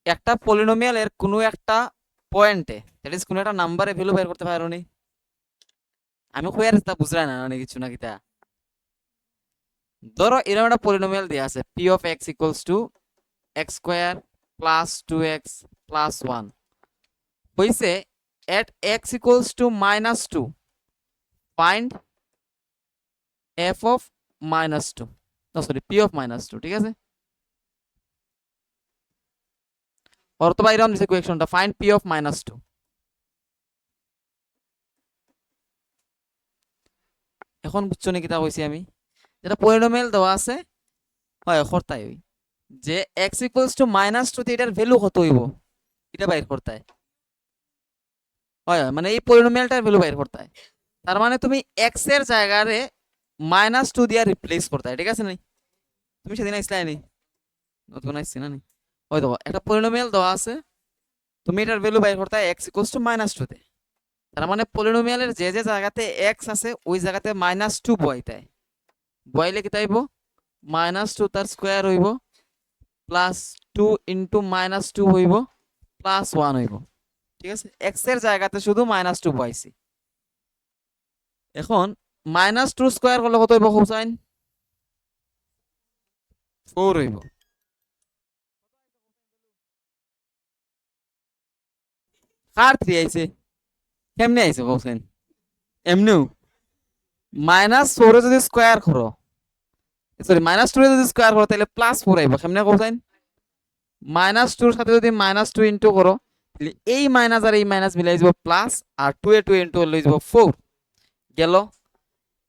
একটা পলিনোমিয়ালের কোনো একটা পয়েন্টে, দ্যাট ইজ কোনো একটা নাম্বারে ভ্যালু বের করতে পারো নি? আমি কই আর তা বুঝলাই না অনেক কিছু নাকি তা। ধরো এরকম একটা পলিনোমিয়াল দেওয়া আছে p of x equals to x square plus 2x plus 1 হইছে at x equals to -2 find f of -2, sorry p of -2, ঠিক আছে? অথবা এরকম দিছে কোয়েকশনটা ফাইন্ড পি অফ -2। এখন বুঝছো নাকি তা কইছি আমি? যেটা পলিনোমিয়াল দেওয়া আছে হয় করতাই হই যে এক্স ইকুয়ালস টু -2 তে এটার ভ্যালু কত হইব এটা বাইর করতাই হয়, মানে এই পলিনোমিয়ালটার ভ্যালু বাইর করতাই। তার মানে তুমি এক্স এর জায়গায় -2 দিয়া রিপ্লেস করতাই, ঠিক আছে? নি তুমি সেদিন আইসলাই নি, নতুন আইসছি না নি? ওই দেখো একটা পলিনোমিয়াল দেওয়া আছে, তুমি এটার ভ্যালু বাইর করতাই এক্স ইকুয়ালস টু -2 তে। তার মানে পলিনোমিয়ালের যে যে জায়গাতে এক্স আছে ওই জায়গাতে -2 বইতাই, বইলে কি তাইব -2 তার স্কোয়ার হইব প্লাস 2 ইন্টু -2 হইব প্লাস 1 হইব, ঠিক আছে? এক্স এর জায়গাতে শুধু -2 পাইছি। এখন -2 স্কোয়ার করলে কত হইব হোসাইন? 4 হইব। কার 3 আইছে? কেমনে আইছে হোসাইন? এমনিও -4 যদি স্কোয়ার করো, সরি -2 যদি স্কোয়ার করো তাহলে +4 আইব, কেমনে হোসাইন? -2 এর সাথে যদি -2 ইন্টু করো তাহলে এই মাইনাস আর এই মাইনাস মিলাই যাব প্লাস, আর 2 এ 2 ইন্টু হলে যাব 4 গেল,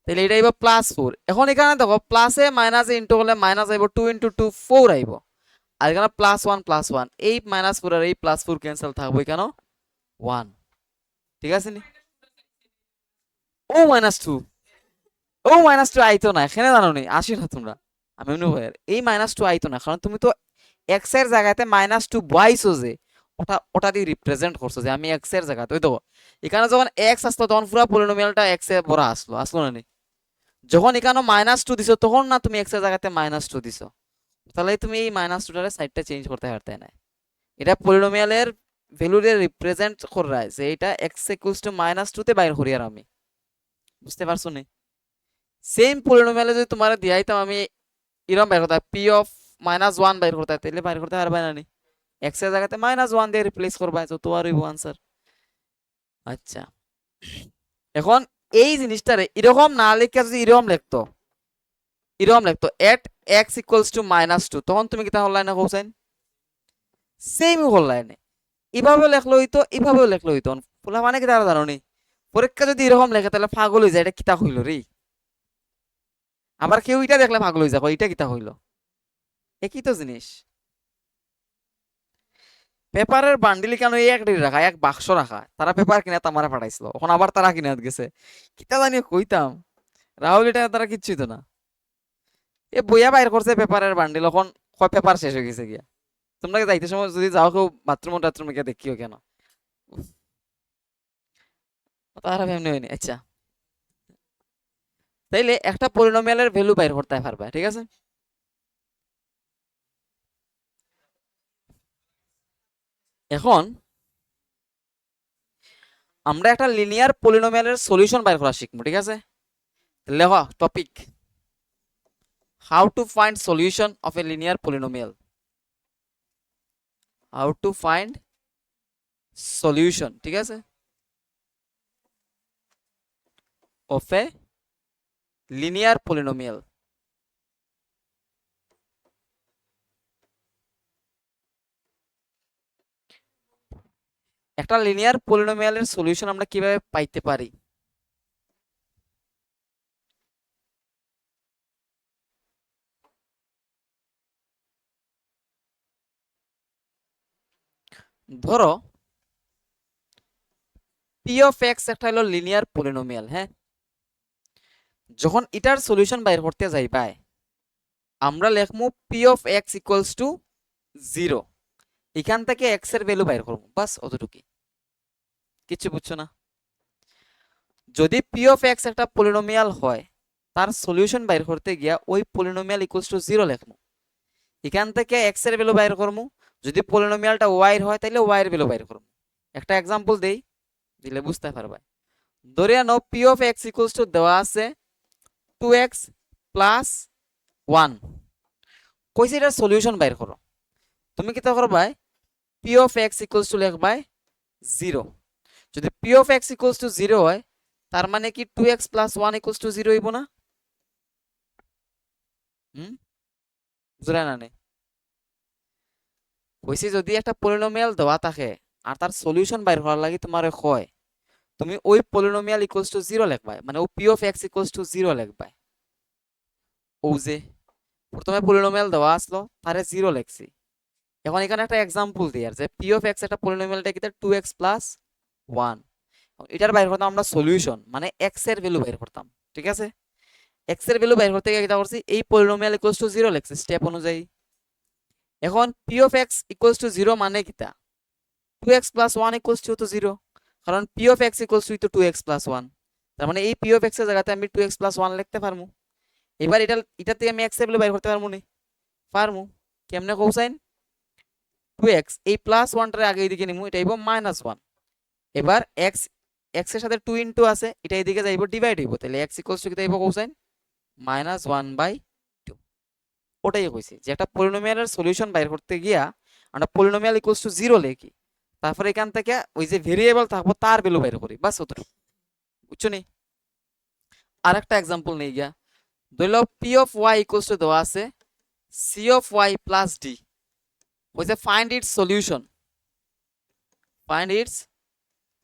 তাহলে এটা আইব +4। এখন এখানে দেখো প্লাসে মাইনাসে ইন্টু করলে মাইনাস আইব 2 ইন্টু 2 4 আইব, আর এখানে +1 এই -4 আর এই +4 ক্যান্সেল থাকবে, কেন 1, ঠিক আছে নি? ও -2, ও -2 আইতো না এখানে, জানো নি আসি না তোমরা, আমি এমনি ভাই এই -2 আইতো না কারণ তুমি তো এক্স এর জায়গাতে -2 বসাইছো, যে ওটা ওটা দিয়ে রিপ্রেজেন্ট করছো যে আমি এক্স এর জায়গাতে, ওই দেখো এখানে যখন এক্স আসলো তখন পুরো পলিনোমিয়ালটা এক্স এর বড় আসলো, আসলো না নি? যখন এখানে -2 দিছো তখন না তুমি এক্স এর জায়গাতে -2 দিছো, তাহলে তুমি এই -2টারে সাইডটা চেঞ্জ করতে পারতে না। এটা পলিনোমিয়ালের ভ্যালুরে রিপ্রেজেন্ট করে যে এটা এক্স ইকুয়ালস টু -2 তে বাইর করি আর আমি, বুঝতে পারছো নি? সেম পলিনোমিয়ালে যদি তোমার দিয়াইতাম আমি এরকম বাইর করতে পি অফ -1 বাইর করতে, তাহলে বাইর করতে পারবে না নি? এক্স এর জায়গাতে -1 দিয়ে রিপ্লেস করবা, তো তোমার হইব আনসার। আচ্ছা, এখন এই জিনিসটারে এরকম না লিখে যদি এরকম লিখতো এট এক্স ইকুয়ালস টু -2, তখন তুমি কি তা হল না হোসেন? সেম হল লাইনে এভাবে লেখলো হইতো, এভাবেও লেখলো হইতো। পোলা মানে কি তারা জানো নি, পরীক্ষা যদি এরকম লেখে তাহলে পাগল হয়ে যায়, এটা কিতা হইল রে। আবার কেউ এটা দেখলে পাগল হয়ে যাবে, এটা কিতা হইল, একই তো জিনিস। পেপারের বান্ডিল কেন এই এক রাখা, এক বাক্স রাখা, তারা পেপার কিনে তামারা পাঠাইছিল, এখন আবার তারা কিনে গেছে, কিতা জানি কইতাম। রাহুল এটা তারা কিচ্ছুই তো না, এ বইয়া বাইর করছে পেপারের বান্ডিল, এখন কয় পেপার শেষ হয়ে গেছে গিয়া। তোমরা যাইতে সময় যদি যাও কেউ বাথরুম টাথরুমে গিয়ে দেখিও কেন, তারা এমনি হয়নি। আচ্ছা, তাইলে একটা পলিনোমিয়ালের ভ্যালু বাইর করতে পারবা, ঠিক আছে? এখন আমরা একটা লিনিয়ার পলিনোমিয়ালের সলিউশন বাইর করা শিখবো, ঠিক আছে? লেখো topic, how to find solution of a linear polynomial. How to find solution, ঠিক আছে, অফ এ লিনিয়ার পলিনোমিয়াল। একটা লিনিয়ার পলিনোমিয়ালের সলিউশন আমরা কিভাবে পাইতে পারি? ধরো পি অফ এক্স একটা হলো লিনিয়ার পলিনোমিয়াল, হ্যাঁ? যখন এটার সলিউশন বাইর করতে যাইবাই আমরা লিখবো P of x equals to 0, এখান থেকে এক্স এর ভ্যালু বাইর করবো, বাস অতটুকুই, কিছু বুঝছো না? যদি পি অফ এক্স একটা পলিনোমিয়াল হয় তার সলিউশন বাইর করতে গিয়া ওই পলিনোমিয়াল ইকুয়ালস টু 0 লিখবো, এখান থেকে এক্স এর ভ্যালু বাইর করবো, যদি পলিনোমিয়ালটা ওয়াই এর হয় তাহলে ওয়াই এর ভ্যালু বাইর করব। একটা एग्जांपल দেই, দিলে বুঝতে পারবা। ধরে নাও p of x equals to দেওয়া আছে 2x প্লাস 1, কইছে এটা সলিউশন বাইর করো। তুমি কি তা করবা, p of x equals two লিখবা 0। যদি p of x equals to 0 হয় তার মানে কি 2x প্লাস 1 ইকুয়ালস টু 0 হইব না? বুঝলা না নে? কইছি যদি একটা পলিনোমিয়াল দেওয়া থাকে আর তার সলিউশন বাইর করার লাগি তোমারে কয়, তুমি ওই পলিনোমিয়াল ইকুয়ালস টু 0 লিখবা, মানে ও p of x equals to 0 লিখবা। ও যে প্রথমে পলিনোমিয়াল দেওয়া আসলো তারে 0 লিখছি। এখন এখানে একটা एग्जांपल দিই আর যে p অফ x একটা পলিনোমিয়ালটা কি 2x প্লাস 1, এটার বাইর করতাম আমরা সলিউশন, মানে x এর ভ্যালু বাইর করতাম। ঠিক আছে, x এর ভ্যালু বাইর করতে গিয়ে কি করছি, এই পলিনোমিয়াল ইকুয়ালস টু 0 লিখছি স্টেপ অনুযায়ী। এখন p of x equals to 0 মানে কিটা, 2x প্লাস 1 ইকুয়ালস টু 0, কারণ p of x equals two 2x plus 1, তার মানে এই p অফ x এর জায়গাতে আমি 2x প্লাস 1 লিখতে পারমু। এবার এটা থেকে আমি x এর ভ্যালু বাইর করতে পারমু নি? পারমু। কেমনে কোসাইন 2x এই প্লাস 1 টার আগে এদিকে নিমু, এটা হইব -1। এবার x x এর সাথে 2 ইনটু আছে, এটা এদিকে যাইব ডিভাইড হইব, তাহলে x ইকুয়ালস টু কি হইব কোসাইন -1/2। ওটাই কইছি যে একটা পলিনোমিয়ালের সলিউশন বাইর করতে গিয়া আমরা পলিনোমিয়াল ইকুয়ালস টু 0 লিখি, তারপর এখান থেকে ওই যে ভেরিয়েবল থাকবো তার ভ্যালু বাইর করি, বাস অতটুকু। বুঝছো নি? আরেকটা एग्जांपल নেই গিয়া, ধরলো p of y equals to দেওয়া আছে c of y plus d, ওই যে find its solution, find its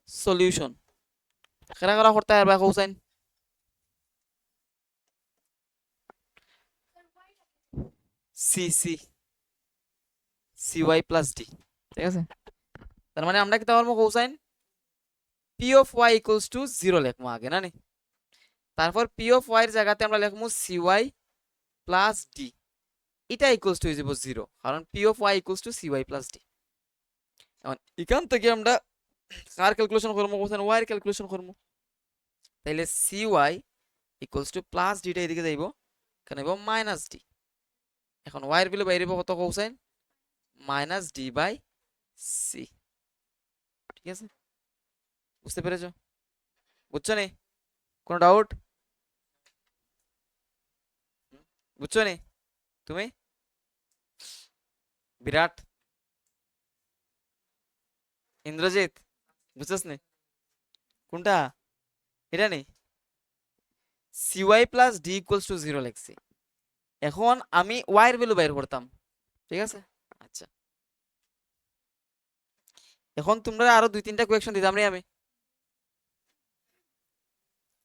solution কেরা কেরা করতে পারবা cosine? C c c y plus d. ঠিক আছে, তার মানে আমরা কি পারবো cosine p of y equals to 0 লিখবো আগে না নি, তারপর p অফ y এর জায়গাতে আমরা লিখবো cy প্লাস d, এটা ইকুয়ালস টু হয়ে যাব 0, কারণ p of y equals two cy plus d। এখন এখান থেকে আমরা কার ক্যালকুলেশন করবো কোসাইন y এর ক্যালকুলেশন করবো, তাইলে cy equals to plus d টা এদিকে যাইব, এখানে হইব মাইনাস d। এখন y এর ভ্যালু বাইরে কত কোসাইন -d/c। ঠিক আছে, বুঝতে পেরেছো? বুঝছো নি? কোনো ডাউট? বুঝছো নি তুমি? বিরাট, ইন্দ্রজিৎ, বুঝছস নি কোনটা? এটা নেই, cy plus d equals to 0 লিখছি। এখন আমি y এর ভ্যালু বাইর করতাম। ঠিক আছে, আচ্ছা এখন তোমরা আরো 2-3টা কোয়েকশন দিতাম রে আমি,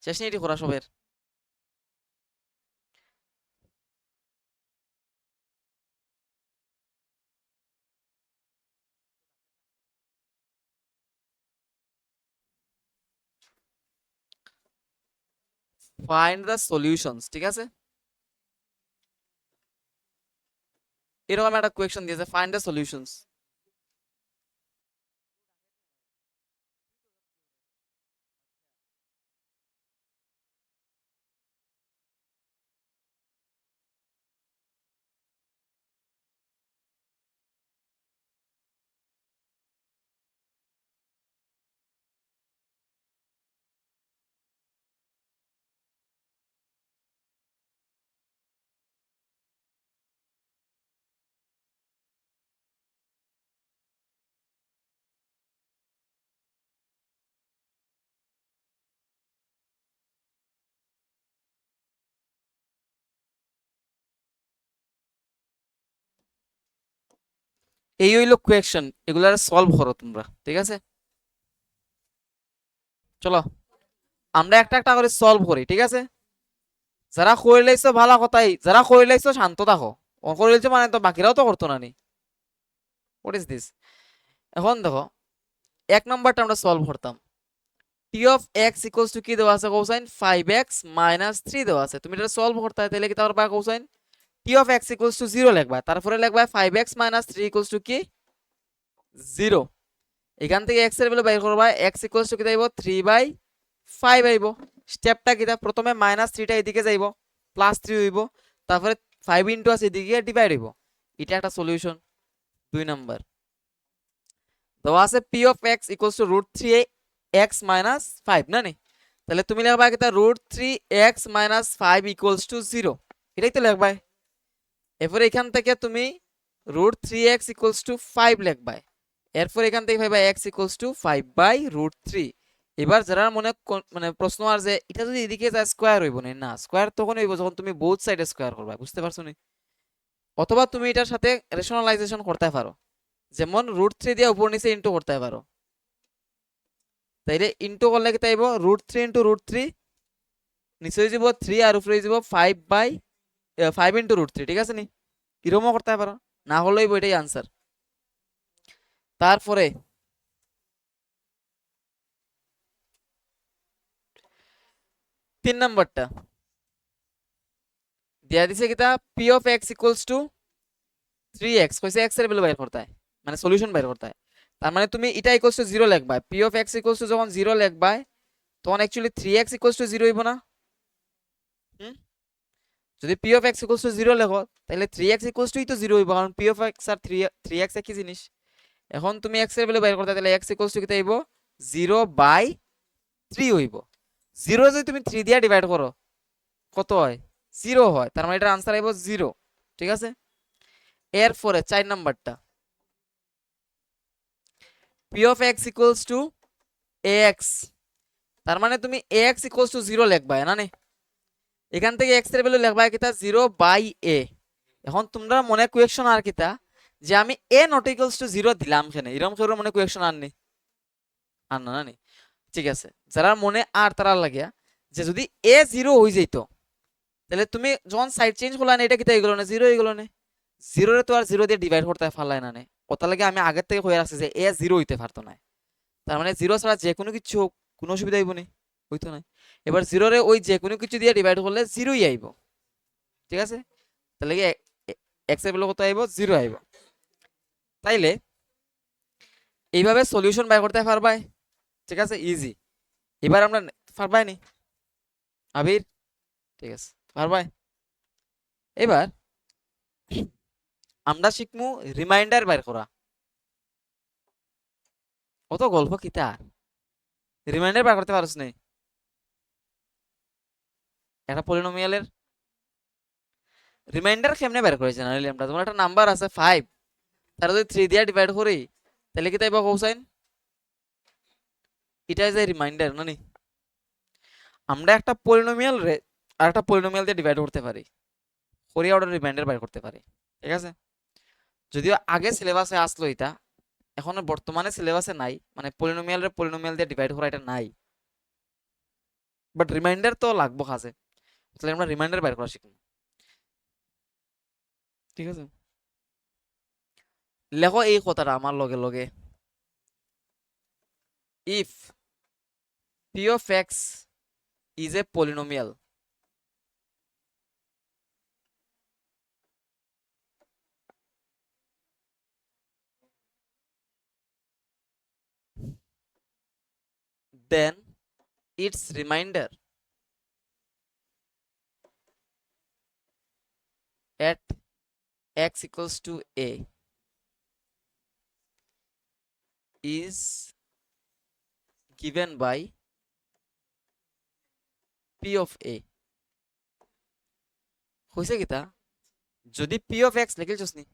শেষ নেই এটি করা সবের। ফাইন্ড দ্য সলিউশনস, ঠিক আছে, এরকম একটা কোয়েকশন দিয়েছে ফাইন্ড দ্য সলিউশনস। এই হইলো কোয়েকশন, এগুলার সলভ করো তোমরা। ঠিক আছে, চলো আমরা একটা একটা করে সলভ করি। ঠিক আছে, যারা করে লাইছো ভালো কথাই, যারা করে লাইছো শান্ত থাকো, ও করে লাইছো মানে তো বাকিরাও তো করতো না নি। What is this? এখন দেখো এক নম্বরটা আমরা সলভ করতাম, t of x equals two কি দেওয়া আছে কোসাইন 5x - 3 দেওয়া আছে। তুমি এটা সলভ করতে হয় তাহলে কি তারপর পাবা cosine t of x equals to 0 লিখবা, তারপরে লিখবা 5x - 3 ইকুয়ালস টু কি 0। এখান থেকে x এর ভ্যালু বের করবা, x ইকুয়ালস টু কি দাইবো 3/5 আইব। স্টেপটা কি, প্রথমে -3টা এদিকে যাইব, +3 হইব, তারপরে 5 ইনটু আছে এদিকে ডিভাইড হইব, এটা একটা সলিউশন। 2 নাম্বার দেওয়া আছে p of x equals to root three x minus five না নি, তাহলে তুমি লিখবা কি root three x minus five equals to zero, এটাই তো লিখবাই। এরপর এখান থেকে তুমি root three x equals to five লিখবাই। এরপর এখান থেকে ভাইবা x equals to five by root three. এবার যারা মনে মানে প্রশ্ন আর যে এটা যদি এদিকে যায় স্কোয়ার হইব না, স্কোয়ার তখন হইব যখন তুমি বোথ সাইডে স্কোয়ার করবা, বুঝতে পারছো নি? অথবা তুমি এটার সাথে রেশনালাইজেশন করতে পারো, যেমন রুট থ্রি দিয়ে উপর নিচে ইন্টু করতে পারো, তাইলে ইন্টু করলে কি তাইব root three into root three, নিচে হয়ে যাব থ্রি আর উপরে হয়ে যাব five by five into root three, ঠিক আছে নি? এরকমও করতে পারো, না হলেই এটাই আনসার। তারপরে 3 নাম্বারটা দিয়া দিছে কিতা P of x equals two 3x, কইছে x এর ভ্যালু বাইর করতে হয়, মানে সলিউশন বাইর করতে হয়। তার মানে তুমি এটা ইকুয়ালস টু 0 লিখবা, P of x equals two যখন 0 লিখবা তখন অ্যাকচুয়ালি 3x ইকুয়ালস টু 0 হইব না? হুম, যদি p of x equals to 0 লেখো তাহলে 3x ইকুয়ালস টু ই তো 0 হইব, কারণ P of x R 3x একই জিনিস। এখন তুমি x এর ভ্যালু বাইর করতে তাহলে x ইকুয়ালস টু কি হইব 0 বাই 3 হইব। 0 যদি তুমি 3 দিয়ে ডিভাইড করো কত হয়? 0 হয়, তার মানে এটার আনসার হইব 0, ঠিক আছে? এরপরে 4 নাম্বারটা P of x equals to x, তার মানে তুমি এক্স ইকুয়ালস টু 0 লিখবা না নে, এখান থেকে এক্স এর ভ্যালু লিখবা কিতা 0 বাই এ। এখন তোমরা মনে কোয়েকশন আর কিতা যে আমি এ নট ইকুয়ালস টু 0 দিলাম কেন, এরকম করে মনে কোয়েকশন আননি আর না নি, ঠিক আছে? যারা মনে আর তারা লাগিয়া যে যদি এ 0 হয়ে যাইতো তাহলে তুমি যখন সাইড চেঞ্জ করলা না এটা কিতা হয়ে গেল না, 0 হয়ে গেল না? 0 রে তো আর 0 দিয়ে ডিভাইড করতে পারলাই না, ওটা লাগে আমি আগের থেকে কইয়া রাখছি যে এ 0 হইতে পারতো না। তার মানে 0 ছাড়া যে কোনো কিছু হোক কোনো অসুবিধা হইব না, হইতো না। এবার 0 রে ওই যে কোনো কিছু দিয়ে ডিভাইড করলে 0ই আইব, ঠিক আছে? তাহলে কি এক্স এর ভ্যালু কত আইব? 0 আইব। তাইলে এইভাবে সলিউশন বাই করতে পারবাই, ঠিক আছে? ইজি। এবার আমরা পারবাই নি আবির? ঠিক আছে, পারবাই। এবার আমরা শিখমু রিমাইন্ডার বাইর করা। অত গল্প কিতা, রিমাইন্ডার বাইর করতে পারছ না? একটা পলিনোমিয়ালের রিমাইন্ডার কেমনে বের করেছে না আমরা, তোমার একটা নাম্বার আছে 5, তার যদি 3 দিয়ে ডিভাইড করি তাহলে কি তাইবা কোসাইন, এটা ইজ এ রিমাইন্ডার না নি? আমরা একটা পলিনোমিয়াল রে আর একটা পলিনোমিয়াল দিয়ে ডিভাইড করতে পারি, করিয়া ওটা রিমাইন্ডার বের করতে পারি, ঠিক আছে? যদিও আগে সিলেবাসে আসলো এটা, এখন বর্তমানে সিলেবাসে নাই, মানে পলিনোমিয়াল রে পলিনোমিয়াল দিয়ে ডিভাইড করা এটা নাই, বাট রিমাইন্ডার তো লাগবো কাজে, তাহলে আমরা রিমাইন্ডার বের করা শিখব, ঠিক আছে? লেখো এই কথাটা আমার লগে লগে, if p of x is a polynomial then its remainder at x equals to a is given by p of a। হইছে কিতা যদি p of x লিখিলছস নি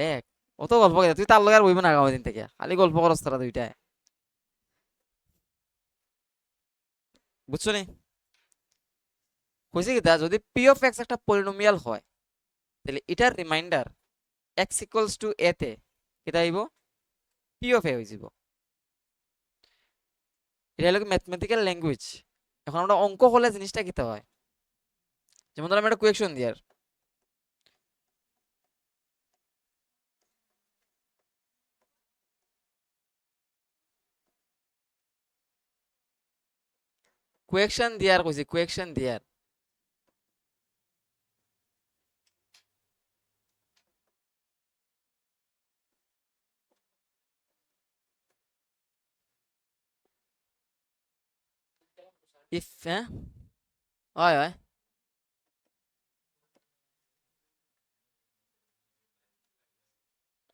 লেখ, অত গল্প কিতা, তুই তার লগে আর বইব না আগামী দিন থেকে, খালি গল্প করস তারা দুইটায়, বুঝছো নি? হইছে কিতা যদি p of x একটা পলিনোমিয়াল হয় তাহলে এটার reminder x equals to a তে কিতা হইব? p of a হয়ে যাব। এটা হলো ম্যাথমেটিক্যাল ল্যাঙ্গুয়েজ। এখন আমরা অঙ্ক হলে জিনিসটা কিতা হয়, যেমন ধর আমি একটা কোয়েকশন দিই, আর কোয়েকশন দিয়ার কইছি, কোয়েকশন দিয়ার ইফ, হ্যাঁ হয় হয়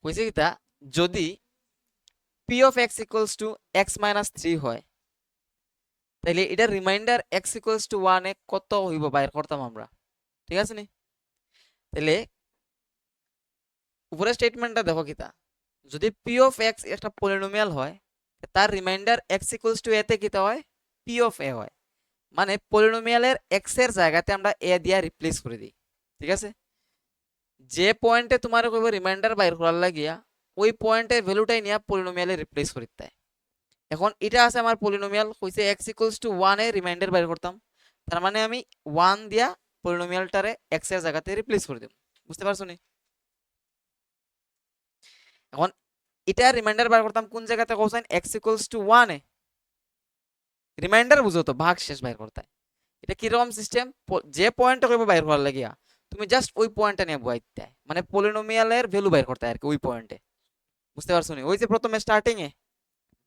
কইছে কিতা যদি p of x equals to x minus 3 হয় তাইলে এটা রিমাইন্ডার এক্স ইকুয়ালস টু 1 এ কত হইব বাইর করতাম আমরা, ঠিক আছে নি? তাইলে উপরের স্টেটমেন্টটা দেখো কিতা, যদি পি অফ এক্স একটা পলিনোমিয়াল হয় তার রিমাইন্ডার এক্স ইকুয়ালস টু এ তে কিতা হয়, পি অফ এ হয়। মানে পলিনোমিয়ালের এক্স এর জায়গাতে আমরা এ দিয়া রিপ্লেস করে দিই, ঠিক আছে? যে পয়েন্টে তোমার কইব রিমাইন্ডার বাইর করার লাগিয়া ওই পয়েন্টের ভ্যালুটাই নিয়ে পলিনোমিয়ালে রিপ্লেস করিতে। এখন এটা আছে আমার পলিনোমিয়াল, কইছে x equals to 1 A reminder বাইর করতাম, তার মানে আমি 1 দিয়া পলিনোমিয়ালটারে এক্স এর জায়গাতে রিপ্লেস করে দেব। বুঝতে পারছো নি? এখন এটা রিমাইন্ডার বার করতাম কোন জায়গাতে cosine x equals to 1 A, reminder বুঝো তো ভাগ শেষ বাইর করতে। এটা কি রকম সিস্টেম, যে পয়েন্টটা কইবো বাইর করার লাগিয়া তুমি জাস্ট ওই পয়েন্টটা নিয়ে বসাইতে, মানে পলিনোমিয়ালের ভ্যালু বাইর করতে আর কি ওই পয়েন্টে। বুঝতে পারছো নি? ওই যে প্রথমে স্টার্টিং এ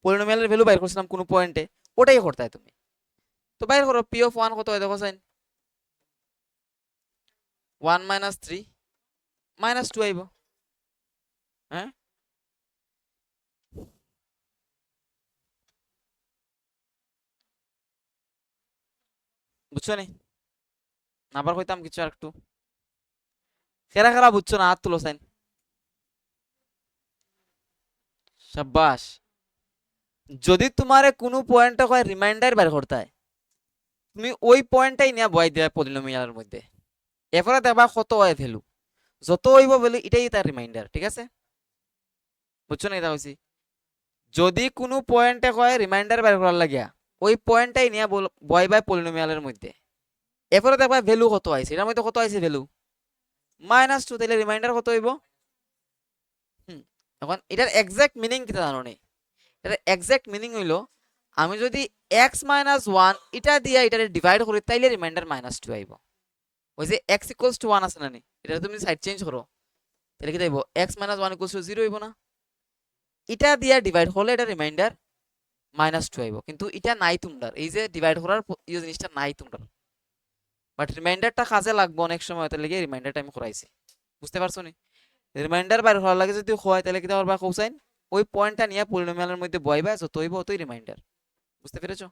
পলিনোমিয়ালের ভ্যালু বাইর করছিলাম কোন পয়েন্টে, ওটাই করতে তুমি। তো বাইর করো পি অফ 1 কত হয় দেখো সাইন 1 মাইনাস 3 মাইনাস 2 আইবো। হ্যাঁ বুঝছো নি? আবার কইতাম কিছু আর একটু খেরা খেরা বুঝছো না, হাত তুলো সাইন। শাবাশ। যদি তোমারে কোনো পয়েন্টটা কয় রিমাইন্ডার বের করতে হয় তুমি ওই পয়েন্টটাই নিয়ে বয় দিবা পলিনোমিয়ালের মধ্যে, এরপরে দেখবা কত হয় ভ্যালু, যত হইব ভ্যালু এটাই তার রিমাইন্ডার, ঠিক আছে? বুঝছো না এটা হইছি? যদি কোনো পয়েন্টে কয় রিমাইন্ডার বের করার লাগিয়া ওই পয়েন্টটাই নিয়ে বয় বাই পলিনোমিয়ালের মধ্যে, এরপরে দেখবা ভ্যালু কত আইছে, এটার মধ্যে কত আইছে ভ্যালু -2, তাহলে রিমাইন্ডার কত হইব। এখন এটার এক্সাক্ট মিনিং কি জানো নি? এটার এক্সাক্ট মিনিং হইলো আমি যদি x মাইনাস 1 এটা দিয়ে এটারে ডিভাইড করি তাইলে রিমাইন্ডার -2 আইব। ওই যে x ইকুয়ালস টু 1 আছে না নি, এটা তুমি সাইড চেঞ্জ করো তাহলে কি যাইব x মাইনাস 1 ইকুয়ালস টু 0 হইব না? এটা দিয়ে ডিভাইড করলে এটা রিমাইন্ডার -2 আইব, কিন্তু এটা নাই তোমরা, এই যে ডিভাইড করার এই জিনিসটা নাই তোমরা, বাট রিমাইন্ডারটা কাজে লাগবে অনেক সময়, তাহলে কি রিমাইন্ডারটা আমি করাইছি। বুঝতে পারছো নি? রিমাইন্ডার বাইর হওয়ার লাগে যদি হয় তাহলে কি পারবা কোসাইন ওই পয়েন্টটা নিয়ে পলিনোমিয়ালের মধ্যে বইবা, যত হইব অতই রিমাইন্ডার। বুঝতে পেরেছো?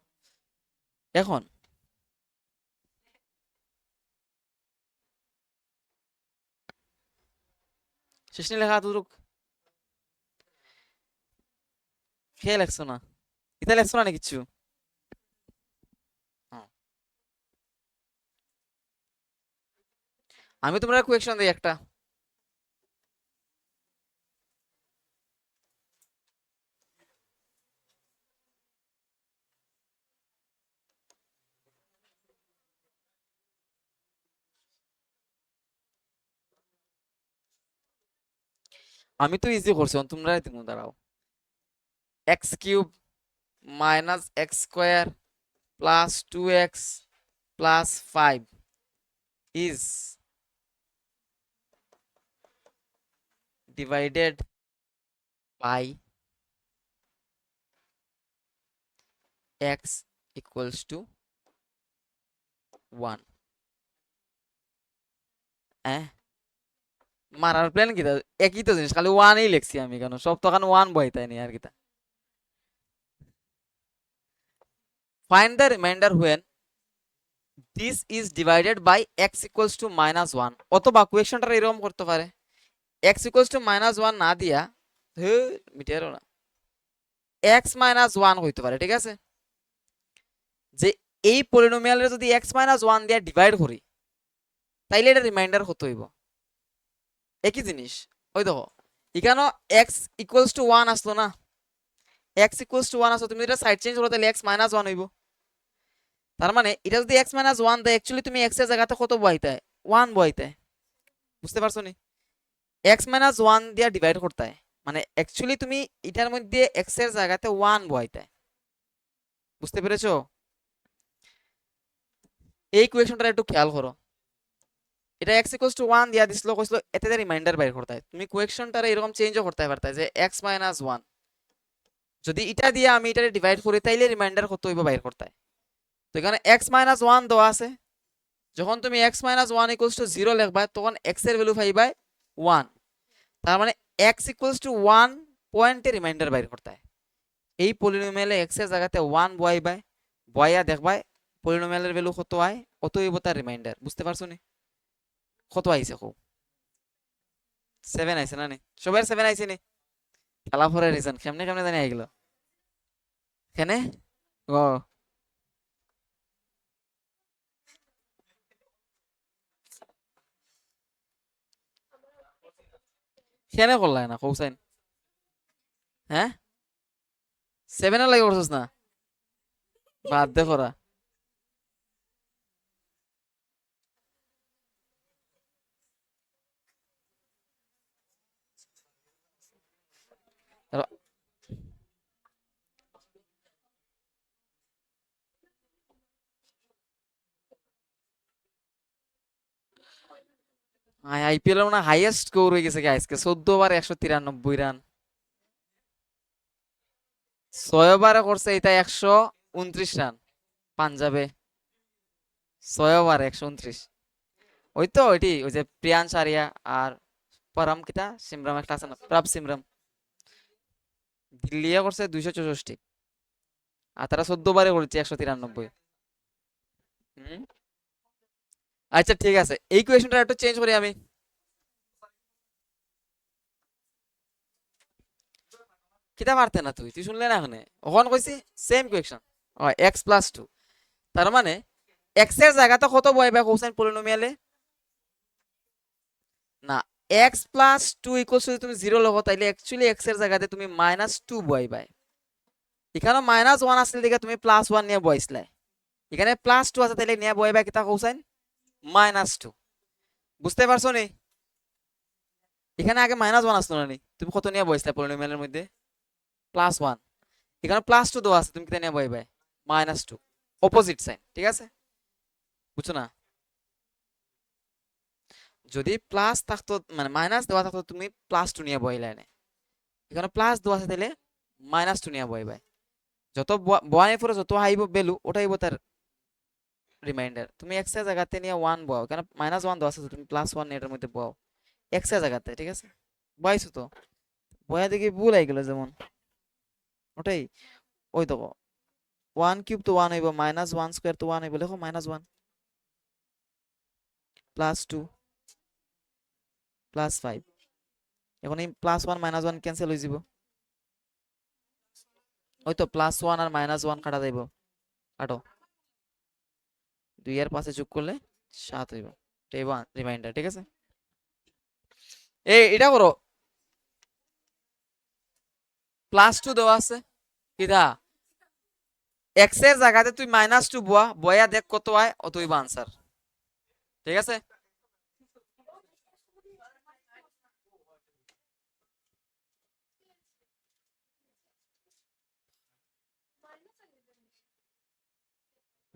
এখন শেষ নি লেখা তুরুক খেয়ে লেখছো না, এটা লেখছো না কিছু? আমি তোমরা কোয়েকশন দিই একটা। আমি তো ইজি করছি, তোমরা তুমি দাঁড়াও। X cube minus x square plus 2x plus 5 is divided by x equals to 1। মারার প্ল্যান কি একই তো জিনিস, খালি 1ই লিখছি আমি, কেন সব তো এখানে 1 বই তাই নি আর কিতা। Find the reminder when this is divided by x equals to -1, অথবা কোয়েকশনটা এরকম করতে পারে x equals to -1 না দিয়া মিটারও না x -1 হইতে পারে, ঠিক আছে? যে এই পলিনোমিয়ালের যদি x -1 দিয়ে ডিভাইড করি তাইলে এটা রিমাইন্ডার কত হইব, একই জিনিস। ওই দেখো এখানে x ইকুয়ালস টু 1 আসলো না, x ইকুয়ালস টু 1 আসলো, তুমি এটা সাইড চেঞ্জ করো তাহলে x -1 হইব। তার মানে এটা যদি x -1 দেয় অ্যাকচুয়ালি তুমি x এর জায়গাতে কত বসাইতে 1 বসাইতে। বুঝতে পারছো নি? x -1 দিয়ে ডিভাইড করতে হয়, মানে অ্যাকচুয়ালি তুমি এটার মধ্যে x এর জায়গাতে 1 বসাইতে। বুঝতে পেরেছো? এই কোয়েশনটা একটু খেয়াল করো, এটা x ইকুয়ালস টু 1 দিয়া দিছিল, কইছিল এতে রিমাইন্ডার বাইর করতে হয়, তুমি কোয়েশনটারে এরকম চেঞ্জও করতে পারতে যে x -1 যদি এটা দিয়ে আমি এটারে ডিভাইড করি তাইলে রিমাইন্ডার কত হইব বাইর করতে হয়। তো এখানে x -1 দেওয়া আছে, যখন তুমি x -1 ইকুয়ালস টু 0 লিখবা তখন x এর ভ্যালু পাইবা 1, তার মানে x ইকুয়ালস টু 1 পয়েন্টে রিমাইন্ডার বাইর করতে হয়। এই পলিনোমিয়ালে x এর জায়গাতে 1 বয়াইবাই, বয়া দেখবাই পলিনোমিয়ালের ভ্যালু কত হয়, কত হইব তার রিমাইন্ডার। বুঝতে পারছো নি? কত আইছে কো? 7 আইছে না নি? সবার 7 আইছে নি? খেলা পরে রিজন কেমনে কেমনে জানি আইগেল কেনে ও কেনে করলাই না কৌসাইন? হ্যাঁ 7 এর লাগে করছস না? বাদ দে করা। আইপিএল এর মানে হাইয়েস্ট স্কোর হয়ে গেছে কি আজকে 14 ওভার 193 রান। 6 ওভারে করছে এটা 129 রান পাঞ্জাবে। 6 ওভার 129। ওই তো ওইটি ওই যে প্রিয়ান সারিয়া আর পরম কিতা সিমরাম একটা আছে না, প্রাপ সিমরাম। দিল্লিয়ে করছে 264 আর তারা 14 ওভারে করেছে 193। হুম, আচ্ছা ঠিক আছে, এই কোয়েশনটা একটু চেঞ্জ করি আমি। কিতা পারতে না তুই তুই শুনলে না এখানে ওখান কইছি সেম কোয়েশন। x+2 তার মানে এক্স এর জায়গাতে কত বইবা কোসাইন পলিনোমিয়ালে? না, x+2 ইকুয়ালস যদি তুমি 0 লগো তাইলে অ্যাকচুয়ালি x এর জায়গাতে তুমি -2 বইবা। এখানে -1 আসলে দিকে তুমি +1 নিয়ে বইছলে, এখানে +2 আছে তাইলে নিয়ে বইবা কিতা কোসাইন -2। বুঝতে পারছো নি? এখানে আগে -1 আসলো না নি, তুমি কত নিয়ে বইছলে পলিনোমিয়ালের মধ্যে? +1। এখানে +2 দেওয়া আছে, তুমি কিতা নিয়ে বইবা? -2। অপোজিট সাইন, ঠিক আছে? বুঝছো না? যদি প্লাস থাকতো মানে মাইনাস দেওয়া থাকতো তুমি +2 নিয়ে বইলে না, এখানে প্লাস দেওয়া আছে তাহলে -2 নিয়ে বইবা। যত বয়ানের পরে যত আইব ভ্যালু ওটাই হইব তার রিমাইন্ডার। তুমি এক্স এর জায়গাতে নিয়ে 1 বও, কেন -1 দেওয়া আছে তুমি +1 এটার মধ্যে বও এক্স এর জায়গাতে, ঠিক আছে? বয়াইছো তো, বয়া দেখি ভুল আই গেল যেমন ওটাই। ওই দেখো 1 কিউব তো 1 হইব, -1 স্কয়ার তো 1 হইব, লেখো -1 +2 +5। এখন এই +1 -1 ক্যান্সেল হয়ে যাব। ওই তো +1 আর -1 কাটা যাইব, কাটো। 2 এর পাশে যোগ করলে 7 হইব, এটাই রিমাইন্ডার, ঠিক আছে? এটা করো, +2 দেওয়া আছে কিদা এক্স এর জায়গাতে তুই -2 বয়া দেখ কত হয়, অত হইব আনসার, ঠিক আছে?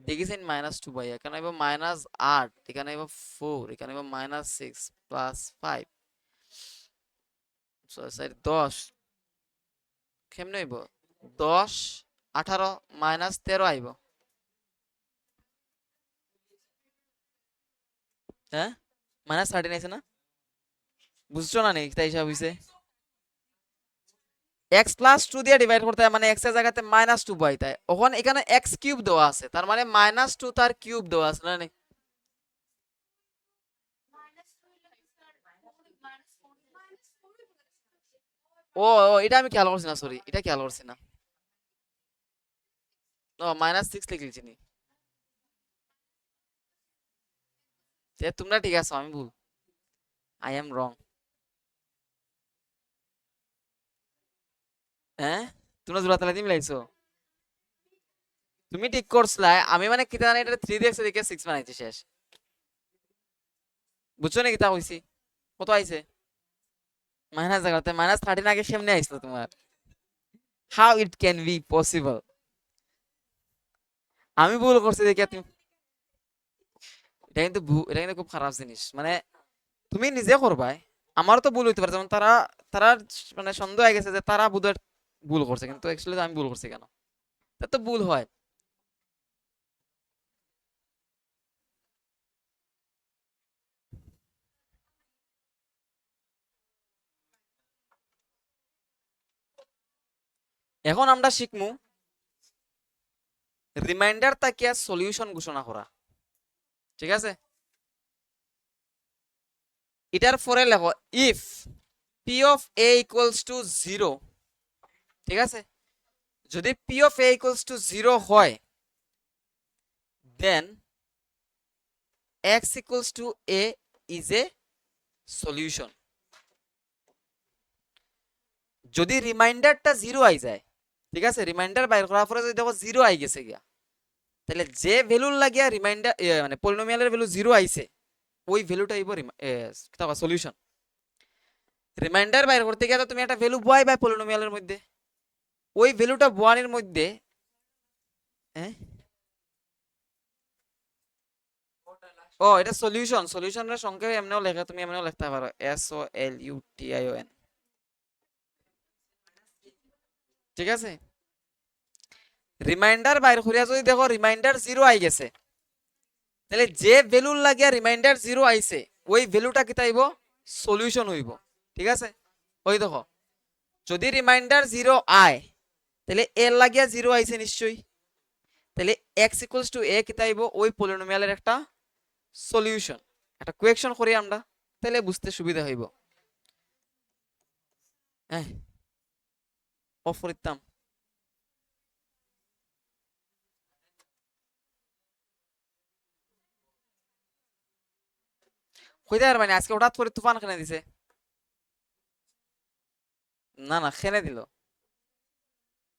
দেখিছেন -2 বয়া এখানে হইব -8, এখানে হইব 4, এখানে হইব -6 +5 10। কেমনে হইব? 10 18 -13 আইব। হ্যাঁ -13 আছে না? বুঝছো না নি তাই হিসাব হইছে? x+2 দিয়ে ডিভাইড করতে হয়, মানে x এর জায়গাতে -2 বইতে হয়। ওখানে এখানে x কিউব দেওয়া আছে, তার মানে -2 তার কিউব দেওয়া আছে না নি? ও ও, এটা আমি খেয়াল করছি না, সরি এটা খেয়াল করছি না। ও -6 লিখেছি নি? তোমরা ঠিক আছো, আমি ভুল, আই এম রং। হ্যাঁ তোমরা জোড়া তালা দিয়ে মিলাইছো, তুমি ঠিক করছিলা, আমি মানে কিতা জানি এটা 3 দেখছে দেখে 6 বানাইছি শেষ। বুঝছো না কিতা কইছি? কত আইছে? মাইনাস জায়গাতে -13 আগে সামনে আইছিল তোমার। How it can be possible? আমি ভুল করছি দেখে তুমি, এটা কিন্তু খুব খারাপ জিনিস, মানে তুমি নিজে করবাই। আমারও তো ভুল হইতে পারে, যেমন তারা তারা মানে সন্দেহ হয়ে গেছে যে তারা বোধহয় ভুল করছে, কিন্তু অ্যাকচুয়ালি আমি ভুল করছি কেন? তা তো ভুল হয়। এখন আমরা শিখমু রিমাইন্ডার তাকিয়া সলিউশন ঘোষণা করা, ঠিক আছে? এটার পরে লেখো if p of a equals to 0, ঠিক আছে? যদি p of a equals to 0 হয়, then x equals to a is a solution. যদি রিমাইন্ডারটা 0 আই যায়, ঠিক আছে, রিমাইন্ডার বাইর করার পরে যদি দেখো 0 আই গেছে গিয়া, তাহলে যে ভ্যালুর লাগিয়া রিমাইন্ডার মানে পলিনোমিয়ালের ভ্যালু 0 আইছে, ওই ভ্যালুটা আইব সলিউশন। রিমাইন্ডার বাইর করতে গিয়ে তো তুমি একটা ভ্যালু বয় বাই পলিনোমিয়ালের মধ্যে, ওই ভ্যালুটা বয়ানের মধ্যে ও এটা সলিউশন। সলিউশনের সংখ্যা এমনিও লেখা, তুমি এমনিও লিখতে পারো SOLUTION, ঠিক আছে? রিমাইন্ডার বাইর করিয়া যদি দেখো রিমাইন্ডার 0 আই গেছে, তাহলে যে ভ্যালুর লাগিয়া রিমাইন্ডার 0 আইছে, ওই ভ্যালুটা কি তাইব সলিউশন হইব, ঠিক আছে? ওই দেখো যদি রিমাইন্ডার 0 আয়, তাহলে এর লাগিয়া 0 আইছে নিশ্চয়ই, তাহলে x ইকুয়ালস টু a কি তাইব ওই পলিনোমিয়ালের একটা সলিউশন। একটা কোয়েকশন করি আমরা, তাহলে বুঝতে সুবিধা হইব। হ্যাঁ, অফ করিতাম। কইতে আর মানে আজকে হঠাৎ করে তুফান খেনে দিছে? না না, খেনে দিল।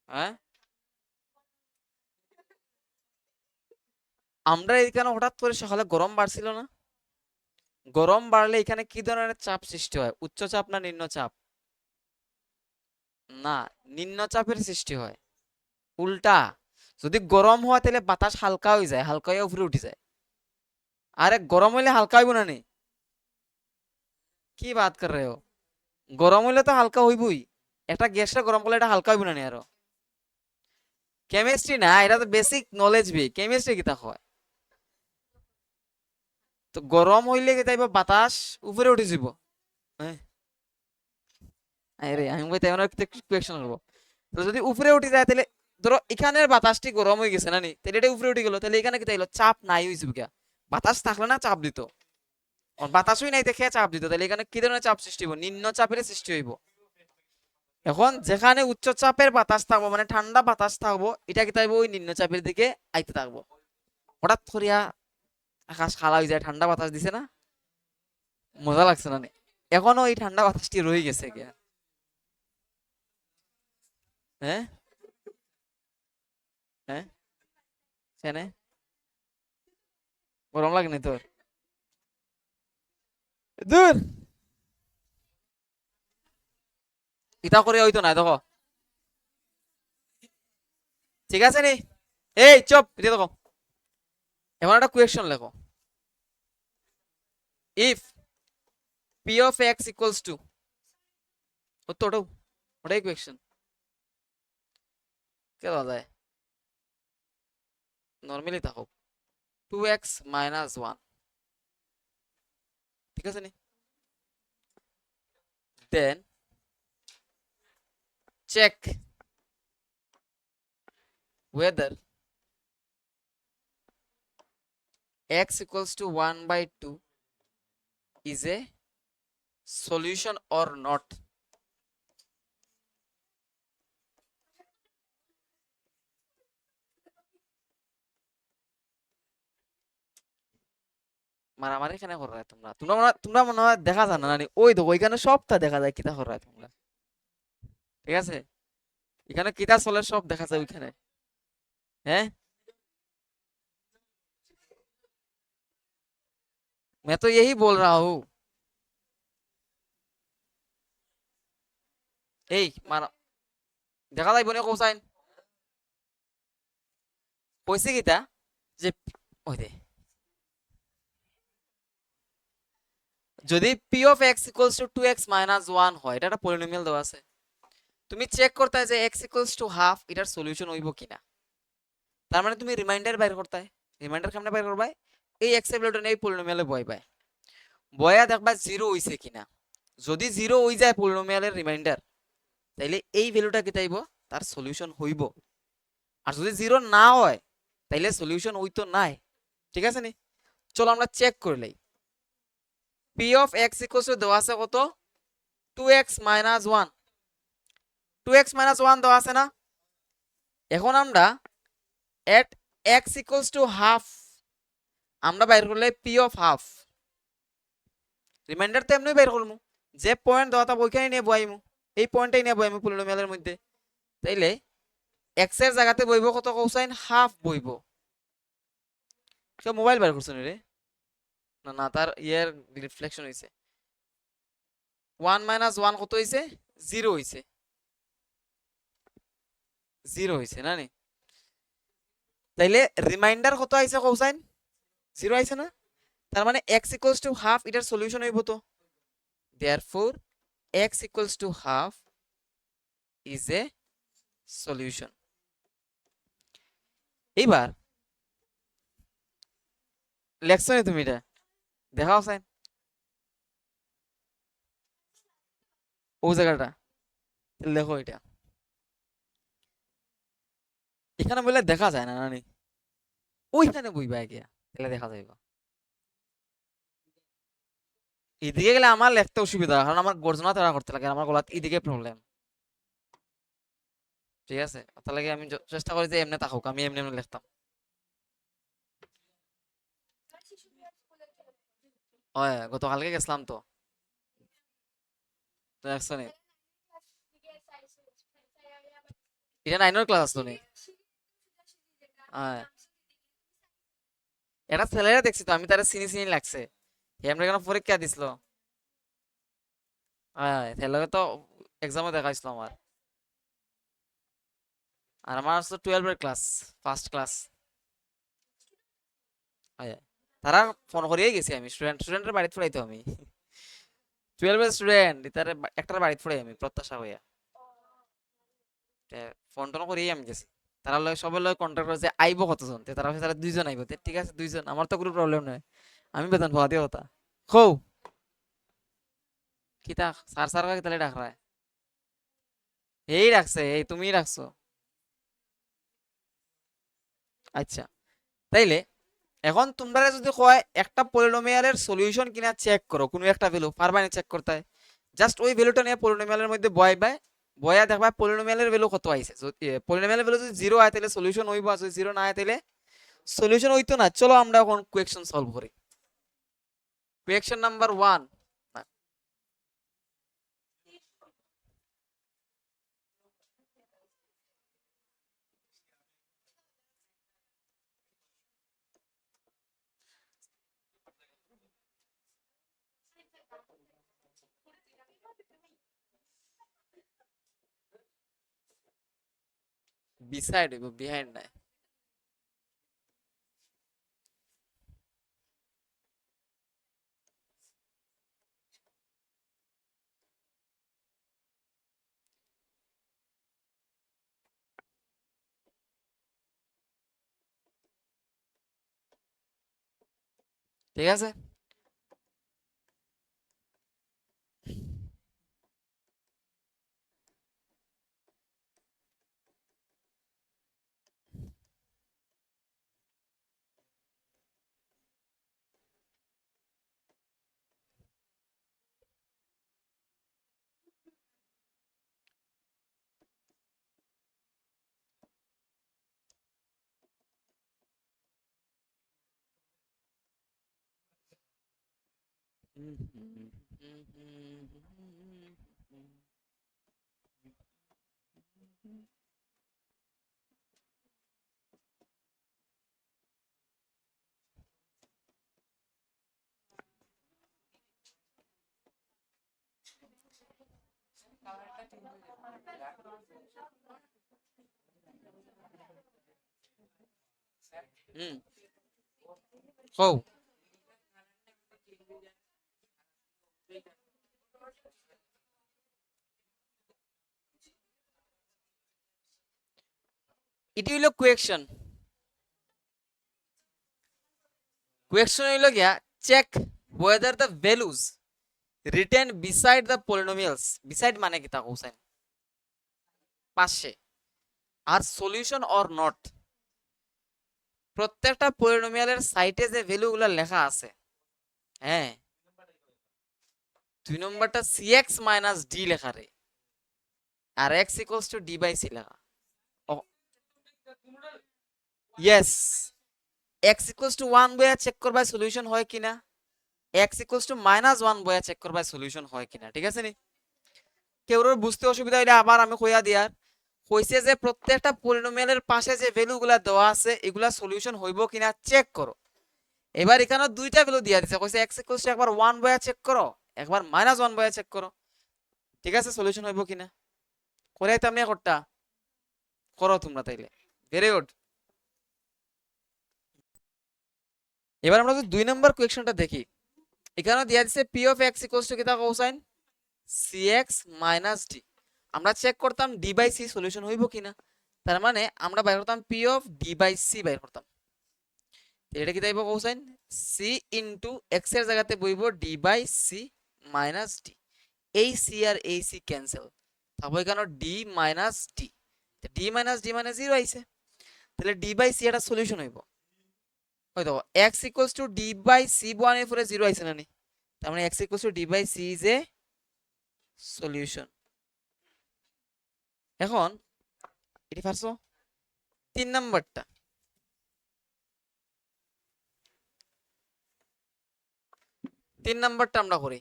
হ্যাঁ, আমরা এখানে হঠাৎ করে সকালে গরম বাড়ছিল না? গরম বাড়লে এখানে কি ধরনের চাপ সৃষ্টি হয়? উচ্চ চাপ না নিম্ন চাপ? না, নিম্ন চাপের সৃষ্টি হয়। উল্টা, যদি গরম হয় তাহলে বাতাস হালকা হয়ে যায়, হালকা হয়ে উপরে উঠে যায়। আরে গরম হইলে হালকা হইব না নি? কি বাত কর রে হো? গরম হইলে তো হালকা হইবই। একটা গ্যাসটা গরম করলে এটা হালকা হইব না নি? আরো কেমিস্ট্রি না, এটা তো বেসিক নলেজ বি। কেমিস্ট্রি কিতা হয়? তো গরম হইলে কি তাইবা বাতাস উপরে উঠে যাব। হ্যাঁ, আরে আমি বলতে এমন একটা কোয়েকশন করব। তো যদি উপরে উঠে যায়, তাহলে ধরো এখানের বাতাসটি গরম হয়ে গেছে না নি, তাহলে এটা উপরে উঠে গেল, তাহলে এখানে কি তাইলো চাপ নাই হইছে গিয়া। বাতাস থাকলে না চাপ দিত, বাতাসই নাই দেখে চাপ দিত, তাহলে এখানে কি ধরনের চাপ সৃষ্টি হইব? নিম্ন চাপের সৃষ্টি হইব। এখন যেখানে উচ্চ চাপের বাতাস থাকবো, মানে ঠান্ডা বাতাস থাকবো, এটা কি তাইব ওই নিম্ন চাপের দিকে আইতে থাকবো। হঠাৎ করিয়া আকাশ খালা হয়ে যায়, ঠান্ডা বাতাস দিছে না? মজা লাগছে না নি? এখনো এই ঠান্ডা বাতাসটি রয়ে গেছে গিয়া। হ্যাঁ হ্যাঁ, কেনে গরম লাগেনি তোর? দূর, ইটা করে হইতো না দেখো, ঠিক আছে নি? এই চপ, এটা দেখো, এখন একটা কোয়েকশন লেখো। If p of x equals two, তো ওটাই কোয়েকশন। কে দেওয়া যায়? নর্মালি থাকুক 2x মাইনাস 1, ঠিক আছে নি? দেন check whether x equals to 1/2 is a solution or not. মারামারি কেন কর রায় তোমরা? তোমরা মনে হয় দেখা যায় না নানি? ওই তো ওইখানে সবটা দেখা যায়, কিতা কর রায় তোমরা, ঠিক আছে? এখানে কিতা চলে সব দেখা যায় ওইখানে। হ্যাঁ, मैं तो यही बोल रहा हूँ। এই মারা, দেখা যাইব না কোসাইন? কইছে কিতা যে ওই দে, যদি p of x equals two 2x minus 1 হয়, এটা একটা পলিনোমিয়াল দেওয়া আছে, তুমি চেক করতে যে এক্স ইকুয়ালস টু হাফ এটার সলিউশন হইব কিনা। তার মানে তুমি রিমাইন্ডার বাইর করতে, রিমাইন্ডার কেমনে বাইর করবাই? এই এক্স এর ভ্যালুটা এই পলিনোমিয়ালে বয় বাই, বয়া দেখবা 0 হইছে কিনা। যদি 0 হই যায় পলিনোমিয়ালের রিমাইন্ডার, তাইলে এই ভ্যালুটা কি তাইব তার সলিউশন হইব। আর যদি 0 না হয় তাইলে সলিউশন হইতো নাই। ঠিক আছে নি? চলো আমরা চেক করে লই। p of x দেওয়া আছে কত? 2x minus 1, 2x minus 1 দেওয়া আছে না? এখন আমরা at x equals to half আমরা বাইর করলে p of half, রিমাইন্ডার তো এমনি বাইর করবো, যে পয়েন্ট দেওয়া থাকবে ওইখানে নিয়ে বসাইমু, এই পয়েন্টটাই নিয়ে বসাইমু পলিনোমিয়ালের মধ্যে। তাইলে x এর জায়গাতে বইব কত কোসাইন? হাফ বইব। কেউ মোবাইল বাইর করছেন রে? না না, তার ইয়ার রিফ্লেকশন হইছে। 1 minus 1 কত হইছে? 0 হইছে, 0 হইছে না নি? তাইলে রিমাইন্ডার কত আইছে কোসাইন? 0 আইছে না? তার মানে x equals to half এটার সলিউশন হইব তো। therefore x equals to half is a solution. এইবার লেখছো নি তুমি এটা? দেখাও সাইন ও জায়গাটা, লেখো এটা। এখানে বললে দেখা যায় না নানি, ওইখানে বইবা গিয়া তাহলে দেখা যাইব। এদিকে গেলে আমার লিখতে অসুবিধা, কারণ আমার গর্জনা তারা করতে লাগে, আমার গলাত এদিকে প্রবলেম। ঠিক আছে, তার লাগে আমি চেষ্টা করি যে এমনি থাকুক, আমি এমনি এমনি লিখতাম। হয় গতকালকে গেছিলাম তো, দেখছো নি? এটা 9 ক্লাস আসলো নি? হ্যাঁ, এটা ছেলেরা দেখছি তো, আমি তারা চিনি চিনি লাগছে, আমরা এখানে পরীক্ষা দিছিল। হ্যাঁ, ছেলেকে তো এক্সামে দেখাইছিল আমার। আর আমার আসলে 12 এর ক্লাস, ফার্স্ট ক্লাস। তারা ফোন করিয়ে গেছি, আমি স্টুডেন্টের বাড়িতে পড়াইতো আমি। 12 এর স্টুডেন্ট তার একটার বাড়িতে পড়াই আমি প্রত্যাশা হইয়া, ফোন টোন করিয়ে আমি গেছি। তারা লয় সবার লয় কন্ট্যাক্ট করেছে আইব কতজন, তারা তারা 2 জন আইব, ঠিক আছে 2 জন, আমার তো কোনো প্রবলেম নাই, আমি বেতন পাওয়া দিয়ে হতা। খৌ কিতা সার সার কি তাহলে ডাক রায়? এই রাখছে, এই তুমি রাখছো। আচ্ছা, তাইলে এখন তোমরা যদি কয় একটা পলিনোমিয়ালের সলিউশন কিনা চেক করো, কোনো একটা ভ্যালু পারবা না চেক করতে, জাস্ট ওই ভ্যালুটা নিয়ে পলিনোমিয়ালের মধ্যে বয়াইবা, বয়া দেখবা পলিনোমিয়ালের ভ্যালু কত আইছে। যদি পলিনোমিয়ালের ভ্যালু যদি 0 আয় তাহলে সলিউশন হইব, আর যদি 0 না আয় তাহলে সলিউশন হইতো না। চলো আমরা এখন কোয়েকশন সলভ করি। কোয়েকশন নাম্বার 1, বিসাইড হইব, বিহাইন্ড নাই। ঠিক আছে, কও এটি হইল কোয়েকশন। কোয়েকশন হইল গিয়া check whether the values written beside the polynomials, beside মানে কি তা কোসাইন পাশে, আর সলিউশন অর নট, প্রত্যেকটা পলিনোমিয়ালের সাইটে যে ভ্যালুগুলো লেখা আছে, হ্যাঁ 2 নম্বরটা cx মাইনাস ডি লেখা রে, আর x equals to d by c লেখা। ইয়েস, x ইকুয়ালস টু 1 বয়া চেক করবা সলিউশন হয় কিনা, x ইকুয়ালস টু মাইনাস 1 বয়া চেক করবা সলিউশন হয় কিনা, ঠিক আছে নি? কেউর বুঝতে অসুবিধা হইলে আবার আমি কইয়া দিয়ার, কইছে যে প্রত্যেকটা পলিনোমিয়ালের পাশে যে ভ্যালুগুলা দেওয়া আছে এগুলা সলিউশন হইব কিনা চেক করো। এবার এখানে দুইটা ভ্যালু দিয়া দিছে, কইছে x ইকুয়ালস টু একবার 1 বয়া চেক করো, একবার মাইনাস 1 বয়া চেক করো, ঠিক আছে সলিউশন হইব কিনা। করে তো আমি করটা করো তোমরা তাইলে, ভেরি গুড। এবার আমরা যদি 2 নম্বর কোয়েশ্চনটা দেখি, এখানে দিয়া দিছে p of x equals to কিতা কোসাইন cx মাইনাস d, আমরা চেক করতাম d বাই c সলিউশন হইব কিনা, তার মানে আমরা বাইর করতাম p of d by c বাইর করতাম, এটা কি তাইব কোসাইন c ইনটু x এর জায়গাতে বইব d by c minus d, এই c আর এই c ক্যান্সেল, তারপর এখানে d minus d, d minus d মানে 0 আইছে, তাহলে d বাই c এটা সলিউশন হইব। ওই দেখো x equals to d by c বনের পরে 0 আইছে না নি, তার মানে x equals to d by c is a solution. এখন এটি পারছো 3 নাম্বারটা, 3 নাম্বারটা আমরা করি,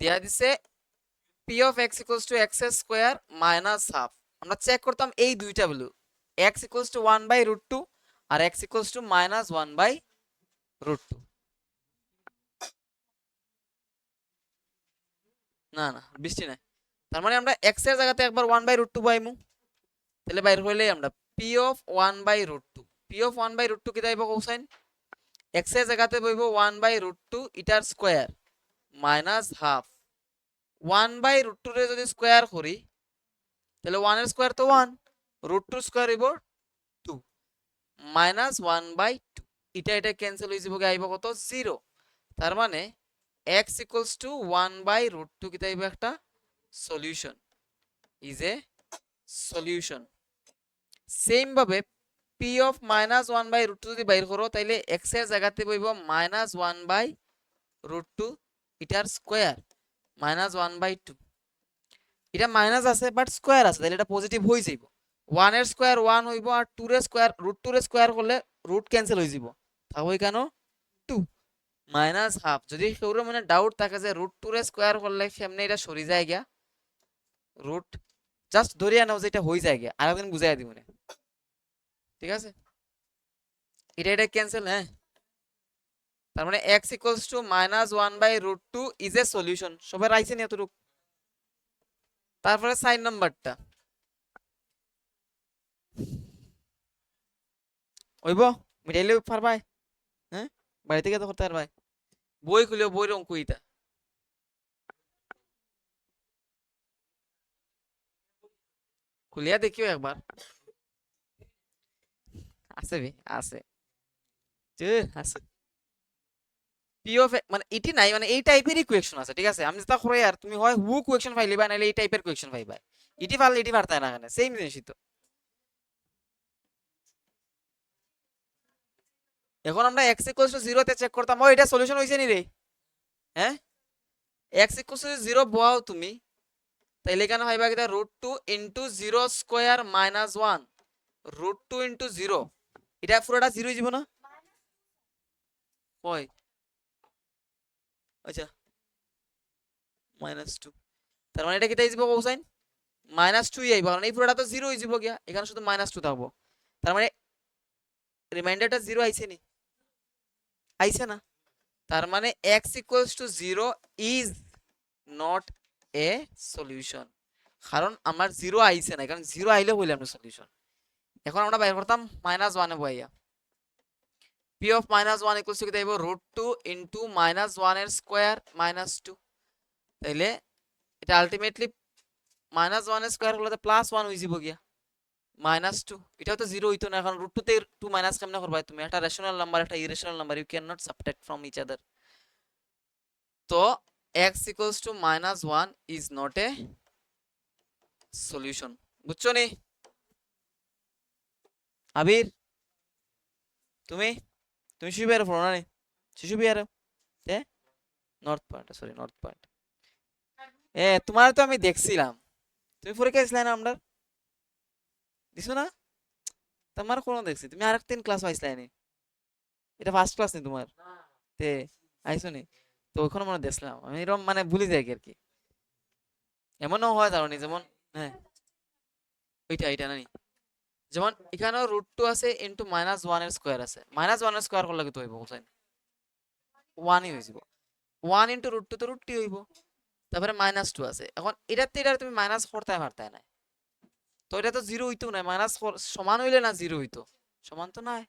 দেয়া দিছে p of x equals to x square minus half, আমরা চেক করতাম এই দুইটা value x equals to 1 by root 2 আর x equals to minus 1 by root 2। না না বৃষ্টি নাই, তার মানে আমরা x এর জায়গাতে একবার 1 বাই রুট 2 পাইমু, তাহলে বাইর হইলে আমরা p of 1 by root 2, p of 1 by root 2 কি তাইব কোসাইন x এর জায়গাতে বইব 1 বাই রুট 2 ইটার square minus half, 1 by root 2 রে যদি স্কয়ার করি তাহলে 1 এর স্কয়ার তো 1, রুট 2 স্কয়ার হইব 2 মাইনাস 1 বাই 2, এটা এটা ক্যান্সেল হয়ে যাবে, আইব কত 0, তার মানে x equals to 1 by root 2 কি তাইব একটা solution, is a solution. Same ভাবে p of minus 1 by root 2 যদি বাইর করো তাইলে x এর জায়গাতে বইব মাইনাস 1 বাই রুট 2 এটার স্কয়ার মাইনাস 1 বাই 2, এটা মাইনাস আছে বাট স্কয়ার আছে, তাহলে এটা পজিটিভ হয়ে যাইব, 1 এর স্কয়ার 1 হইব আর 2 এর স্কয়ার রুট 2 এর স্কয়ার করলে রুট ক্যান্সেল হয়ে যাব, তাহলে কেন 2 মাইনাস হাফ। যদি কেউ মানে ডাউট থাকে যে রুট 2 এর স্কয়ার করলে কেমনে এটা সরি যায় গিয়া, রুট জাস্ট ধরিয়া নাও যে এটা হয়ে যায় গিয়া, আর একদিন বুঝাইয়া দিব না, ঠিক আছে এটা এটা ক্যান্সেল, হ্যাঁ তার মানে x equals to minus 1 by root 2 is a solution, সবাই রাইছে নি এতটুকু। তারপরে সাইন নাম্বারটা ওইব মিটাইলে পারবাই, হ্যাঁ বাড়ি থেকে তো করতে পারবাই, বই খুলিও বই অঙ্ক ইটা খুলিয়া দেখিও একবার, আছে বে আছে আছে পি অফ মানে এটি নাই, মানে এই টাইপেরই কোয়েকশন আছে, ঠিক আছে আমি যেটা করে আর তুমি হয় হু কোয়েকশন পাইলিবা নাইলে এই টাইপের কোয়েকশন পাইবা, এটি পারলে এটি পারতে না, কেন সেম জিনিসই তো। এখন আমরা x ইকুয়ালস টু 0 তে চেক করতাম, ও এটা সলিউশন হইছে নি রে, হ্যাঁ x ইকুয়ালস টু 0 বহাও তুমি, তাইলে কেন পাইবা কিটা root 2 into 0 square minus 1, root 2 into 0, এটা পুরোটা 0 হই যাব না, কই আচ্ছা মাইনাস 2, তার মানে এটা কিটা হই যাব কোসাইন মাইনাস 2 আইব, কারণ এই পুরোটা তো 0 হই যাব গিয়া, এখানে শুধু মাইনাস 2 থাকবো, তার মানে রিমাইন্ডারটা 0 আইছে নি, আইছে না, তার মানে x equals to 0 is not a solution, কারণ আমার 0 আইছে না, কারণ 0 আইলে হইলে আমরা সলিউশন। এখন আমরা বাইর করতাম মাইনাস 1 এ বইয়া p of minus 1 equals to কি দেব রুট 2 ইনটু মাইনাস 1 এর স্কয়ার মাইনাস 2, তাইলে এটা আলটিমেটলি মাইনাস 1 এর স্কয়ার হলে প্লাস 1 হই যাব গিয়া মাইনাস 2, এটাও তো 0 হইতো না, এখন রুট 2 তে 2 মাইনাস কেমনে করবা তুমি, একটা রেশনাল নাম্বার একটা irrational number, you can not subtract from each other, তো x equals to minus 1 is not a solution. বুঝছো নি? আবির, তুমি তুমি শিশু বিহারে পড়ো না নি? শিশু বিহারে north point, sorry north point. তোমার তো আমি দেখছিলাম, তুমি পরীক্ষা দিছিলে না আমরা, দিছো না? তোমার কোনো দেখছি, তুমি আরেক 3 ক্লাস পাইছিলে নি? এটা ফার্স্ট ক্লাস নি তোমার? তে আইসো নি? তো ওখানে মনে হয় দেখছিলাম আমি, এরকম মানে ভুলে যাই আর কি। এমনও হয় জানো নি, যেমন হ্যাঁ ওইটা এটা না নি, যেমন এখানেও √2 আছে ইন্টু -1 এর স্কোয়ার আছে, -1 এর স্কোয়ার করলে তো হইব বুঝছেন, 1ই হইব। 1 ইন্টু √2 তো √2 হইব। তারপরে -2 আছে, এখন এটাতে এটা তুমি মাইনাস করতে পারতে না, তো এটা তো জিরো হইতো না, মাইনাস সমান হইলে না জিরো হইতো, সমান তো নয়।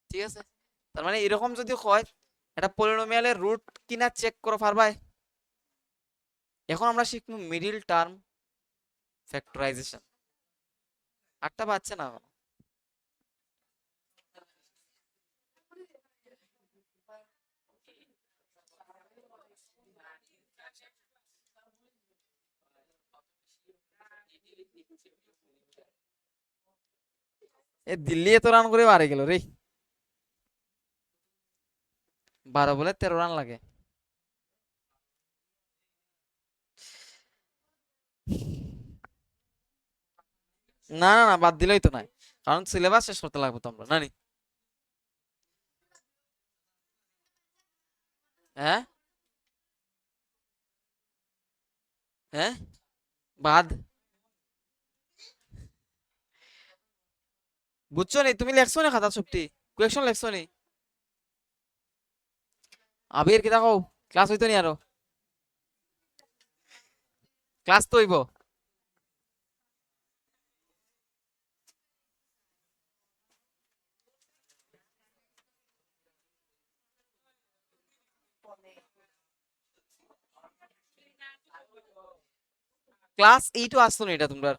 ঠিক আছে, তার মানে এরকম যদি হয় এটা পলিনোমিয়ালের রুট কিনা চেক করো পারবাই। এখন আমরা শিখবো মিডিল টার্ম ফ্যাক্টরাইজেশন। আটটা বাজছে না এখন। দিল্লি এত রান করে বাড়ি গেল রে, 12 বলে 13 রান লাগে। না না না, বাদ দিলেই তো নাই, কারণ সিলেবাস শেষ করতে লাগবে তো আমরা নানি। হ্যাঁ হ্যাঁ, বাদ, বুঝছো নি? তুমি লেখছো না খাতা চুপটি, কোয়েকশন লেখছো নি? আবির কি দেখো, ক্লাস হইতো নি আরো? ক্লাস তো হইব। ক্লাস 8ও আসতো না এটা তোমরা,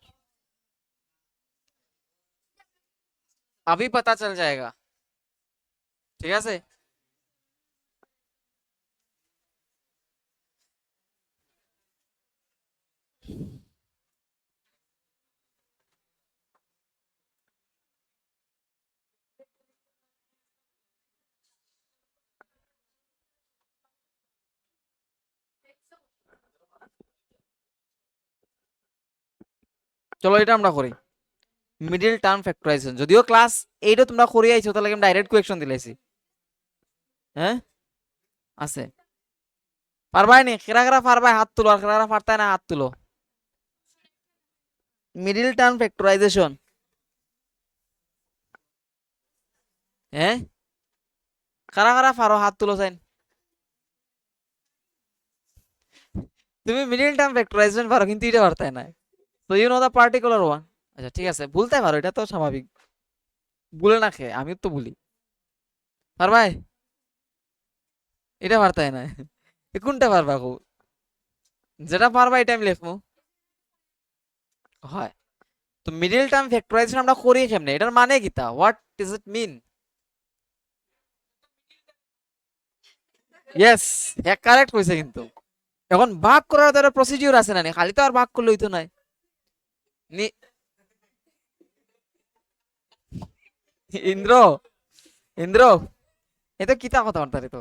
अभी पता चल जाएगा। ঠিক আছে, চলো এটা আমরা করি, মিডল টার্ম ফ্যাক্টরাইজেশন। যদিও ক্লাস 8ও তোমরা করে আইছো, তাহলে আমি ডাইরেক্ট কোয়েকশন দিলাইছি। হ্যাঁ আছে, পারবাই নি? কেরা কেরা পারবাই হাত তুলো, আর কেরা কেরা পারতাই না হাত তুলো। মিডল টার্ম ফ্যাক্টরাইজেশন, হ্যাঁ কারা কারা পারো হাত তুলো চাইন। তুমি মিডল টার্ম ফ্যাক্টরাইজেশন পারো, কিন্তু এটা পারতাই না। তো you know the particular one. আচ্ছা ঠিক আছে, ভুলতে পারো, এটা তো স্বাভাবিক, ভুলে না খেয়ে আমি তো ভুলি। পারবাই? এটা পারতাই না। কোনটা পারবা গো? যেটা পারবা এটা আমি লিখবো। হয়, তো মিডল টার্ম ফ্যাক্টরাইজেশন আমরা করি কেমনে, এটার মানে কি, তা what does it mean? Yes, এক কারেক্ট কইছে কিন্তু। এখন ভাগ করার তো একটা প্রসিডিউর আছে না নি? খালি তো আর ভাগ করলে হইতো না নি। ইন্দ্র, ইন্দ্র, এ তো কিতা কথা বার্তা রে তো।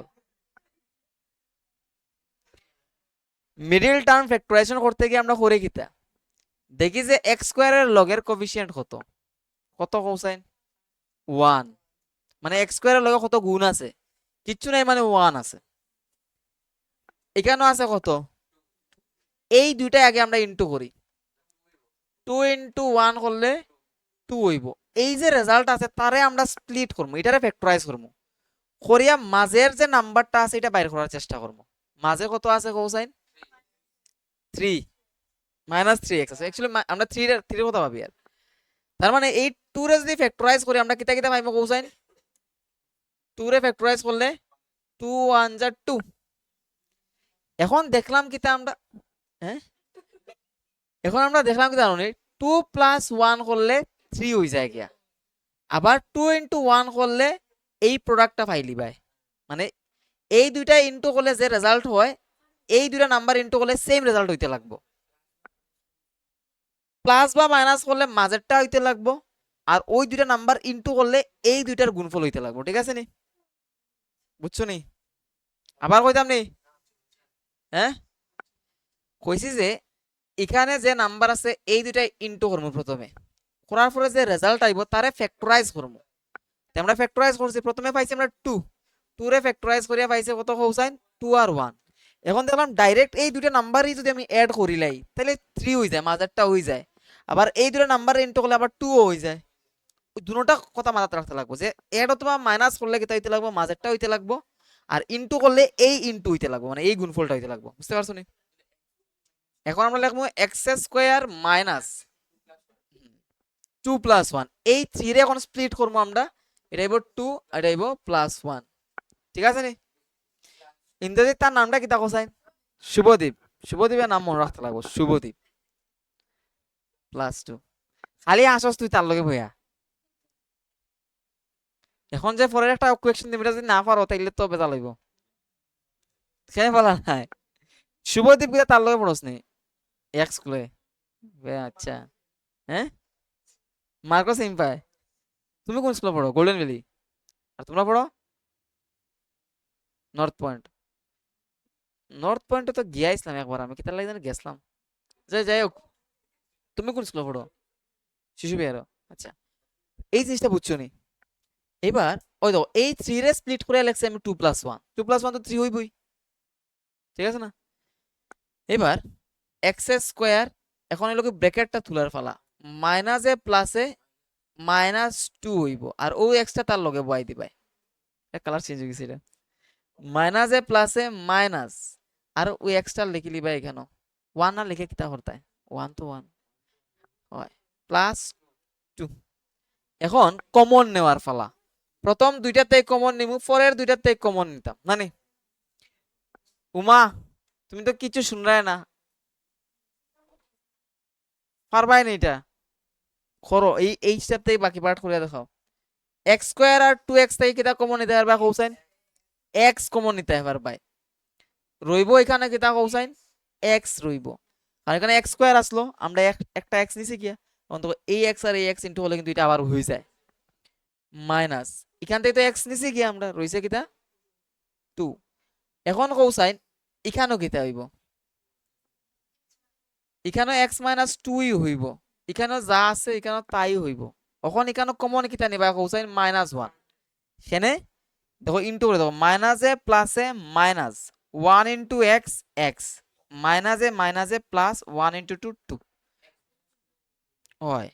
মিডল টার্ম ফ্যাক্টরাইজেশন করতে গিয়ে আমরা করে কিতা দেখি যে এক্স স্কোয়ারের লগের কোফিসিয়েন্ট কত, কত কোসাইন 1, মানে এক্স স্কোয়ারের লগে কত গুণ আছে, কিচ্ছু নাই, মানে 1 আছে। এখানেও আছে কত, এই দুইটা আগে আমরা ইনটু করি, 2 ইনটু 1 করলে 2 হইব। এই যে রেজাল্ট আছে তারে আমরা স্প্লিট করবো, এটারে ফ্যাক্টরাইজ করবো, করিয়া মাঝের যে নাম্বারটা আছে এটা বাইর করার চেষ্টা করবো। মাঝে কত আছে কোসাইন 3, -3x আছে, অ্যাকচুয়ালি আমরা 3 এর কথা ভাবি আর। তার মানে এই 2 রে যদি ফ্যাক্টরাইজ করি আমরা কিতা কিতা পাইবো কোসাইন, 2 রে ফ্যাক্টরাইজ করলে 2 1 যা 2। এখন দেখলাম কিতা আমরা, হ্যাঁ এখন আমরা দেখলাম কি জানো, 2 প্লাস 1 করলে 3 হয়ে যায় গিয়া, আবার 2 ইন্টু 1 করলে এই প্রোডাক্টটা পাইলি ভাই, মানে এই দুইটা ইন্টু করলে যে রেজাল্ট হয়, এই দুইটা নাম্বার ইন্টু করলে সেম রেজাল্ট হইতে লাগবো। প্লাস বা মাইনাস করলে মাঝেরটা হইতে লাগবো, আর ওই দুইটা নাম্বার ইনটু করলে এই দুইটার গুণফল হইতে লাগবো, ঠিক আছে নি? বুঝছো নি? আবার কইতাম নি? হ্যাঁ, কইছি যে এখানে যে নাম্বার আছে এই দুইটা ইনটু করবো প্রথমে, করার পরে যে রেজাল্ট আইব তারে ফ্যাক্টরাইজ করবো। আমরা ফ্যাক্টরাইজ করছি, প্রথমে পাইছি আমরা 2, 2 রে ফ্যাক্টরাইজ করিয়া পাইছে কত কোসাইন 2 আর 1। এখন দেখলাম ডাইরেক্ট এই দুইটা নাম্বারই যদি আমি অ্যাড করিলাই তাহলে 3 হয়ে যায়, মাঝেরটা হয়ে যায়। আবার এই দুইটা নাম্বার ইনটু করলে আবার 2 হয়ে যায়। ওই দুটোটা কথা মাথায় রাখতে লাগবো যে অ্যাড অথবা মাইনাস করলে কিতা হইতে লাগবো, মাঝেরটা হইতে লাগবো, আর ইনটু করলে এই ইনটু হইতে লাগবো, মানে এই গুণফলটা হইতে লাগবো। বুঝতে পারছো নি? এখন আমরা লিখবো এক্স স্কয়ার মাইনাস 2 প্লাস 1, এই 3 রে এখন স্প্লিট করবো আমরা, এটা হইব 2 আর এটা হইব প্লাস 1, ঠিক আছে নি? ইন্দ্রজিৎ তার নামটা কিতা কোসাইন? শুভদীপ। শুভদীপের নাম মনে রাখতে লাগবো, শুভদীপ প্লাস 2। খালি আসস তুই তার লগে বইয়া। এখন যে পরের একটা কোয়েশ্চেন দিবি, এটা যদি না পারো তাইলে তো বেজা লইব। খেয়ে বলা নাই, শুভদীপ কিতা তার লগে পড়স নি এক স্কুলে? আচ্ছা, হ্যাঁ, মার্কো সেম পায়। তুমি কোন স্কুলে পড়ো? Golden valley. আর তোমরা পড়ো নর্থ পয়েন্ট। নর্থ পয়েন্টে তো গিয়াইছিলাম একবার, আমি কিতার লাগে জানি গেছিলাম। যাই যাই হোক, তুমি কোন স্কুলে পড়ো? শিশু বিহারও। আচ্ছা, এই জিনিসটা বুঝছো নি? এবার ওই দেখো এই 3 রে স্প্লিট করে লেখছি আমি 2 প্লাস 1, 2 প্লাস 1 তো 3 হইবই, ঠিক আছে না? এবার এক্স স্কয়ার, এখন এই লোকে ব্র্যাকেটটা তুলার ফালা, মাইনাস এ প্লাসে মাইনাস 2 হইব, আর ওই এক্সটা তার লগে বয়াই দিবাই। কালার চেঞ্জ হয়ে গেছে, এটা মাইনাস এ প্লাসে মাইনাস, আর ওই এক্সটা লিখে লিবা এখানে 1 না লিখে কিতা করতায় 1 তো 1 হয় প্লাস 2। এখন কমন নেওয়ার ফালা, প্রথম দুইটাতে কমন নিমু, পরের দুইটাতে কমন নিতাম নানি। উমা তুমি তো কিছু শুনরায় না, পারবাই না এটা করো, এই স্টেপ থেকে বাকি পার্ট করে দেখাও। এক্স স্কয়ার আর 2x থেকে কিতা কমন নিতে পারবা কৌসাইন? এক্স কমন নিতে পারবাই, রইব এখানে কিতা কৌসাইন এক্স রইব, আর এখানে এক্স স্কয়ার আসলো, আমরা একটা এক্স নিছি গিয়া, অন্তত এই এক্স আর এই এক্স ইনটু হলে কিন্তু এটা আবার হয়ে যায় মাইনাস, এখান থেকে তো এক্স নিছি গিয়া, আমরা রইছে কিতা 2। এখন কৌসাইন এখানেও কিতা হইব, এখানেও এক্স মাইনাস 2ই হইব, এখানেও যা আছে এখানেও তাই হইব। এখন এখানে কমন কিতা নিবা কৌসাইন মাইনাস 1, সেনে দেখো ইনটু করে দেখো মাইনাসে প্লাসে মাইনাস 1 ইন্টু এক্স এক্স, মাইনাসে প্লাস 1 ইন্টু 2 2 হয়।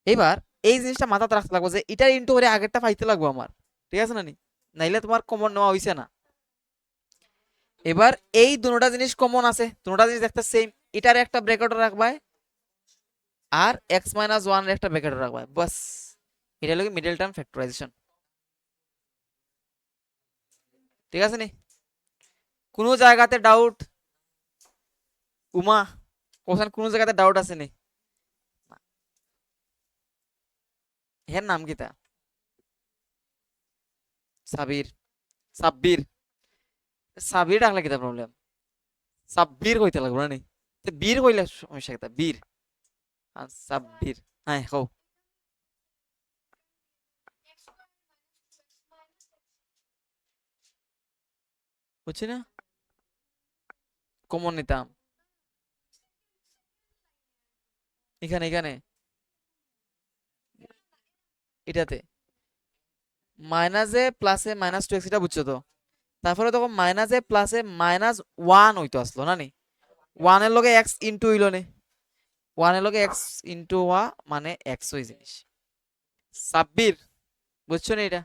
এবার এই জিনিসটা মাথাতে রাখতে লাগবো যে এটা ইনটু করে আগেরটা পাইতে লাগবো আমার, ঠিক আছে না নি? নাইলে তোমার কমন নেওয়া হইছে না। এবার এই দুটোটা জিনিস কমন আছে, দুটোটা জিনিস একটা সেম, এটার একটা ব্র্যাকেট রাখবাই আর x মাইনাস 1 এর একটা ব্র্যাকেট রাখবাই, বাস এটা হলো মিডল টার্ম ফ্যাক্টরাইজেশন, ঠিক আছে নি? কোনো জায়গাতে ডাউট? উমা কোশ্চেন কোনো জায়গাতে ডাউট আছে নি? এর নাম কিতা? সাবির। সাব্বির। সাবির ডাকলে কিতা প্রবলেম? সাব্বির কইতে লাগবে না নি? বীর কইলে সমস্যা কিতা? বীর সাব্বির, হ্যাঁ কও। বুঝছি না, কমন নিতাম এখানে এখানে এটাতে মাইনাসে প্লাসে মাইনাস 2x, এটা বুঝছো তো? তারপরে তখন মাইনাসে প্লাসে মাইনাস 1 হইতো আসলো না নি, 1 এর লগে x ইনটু হইলো নে, 1 এর লগে x ইনটু ওয়া মানে x ওই জিনিস। সাব্বির, বুঝছো না? এটা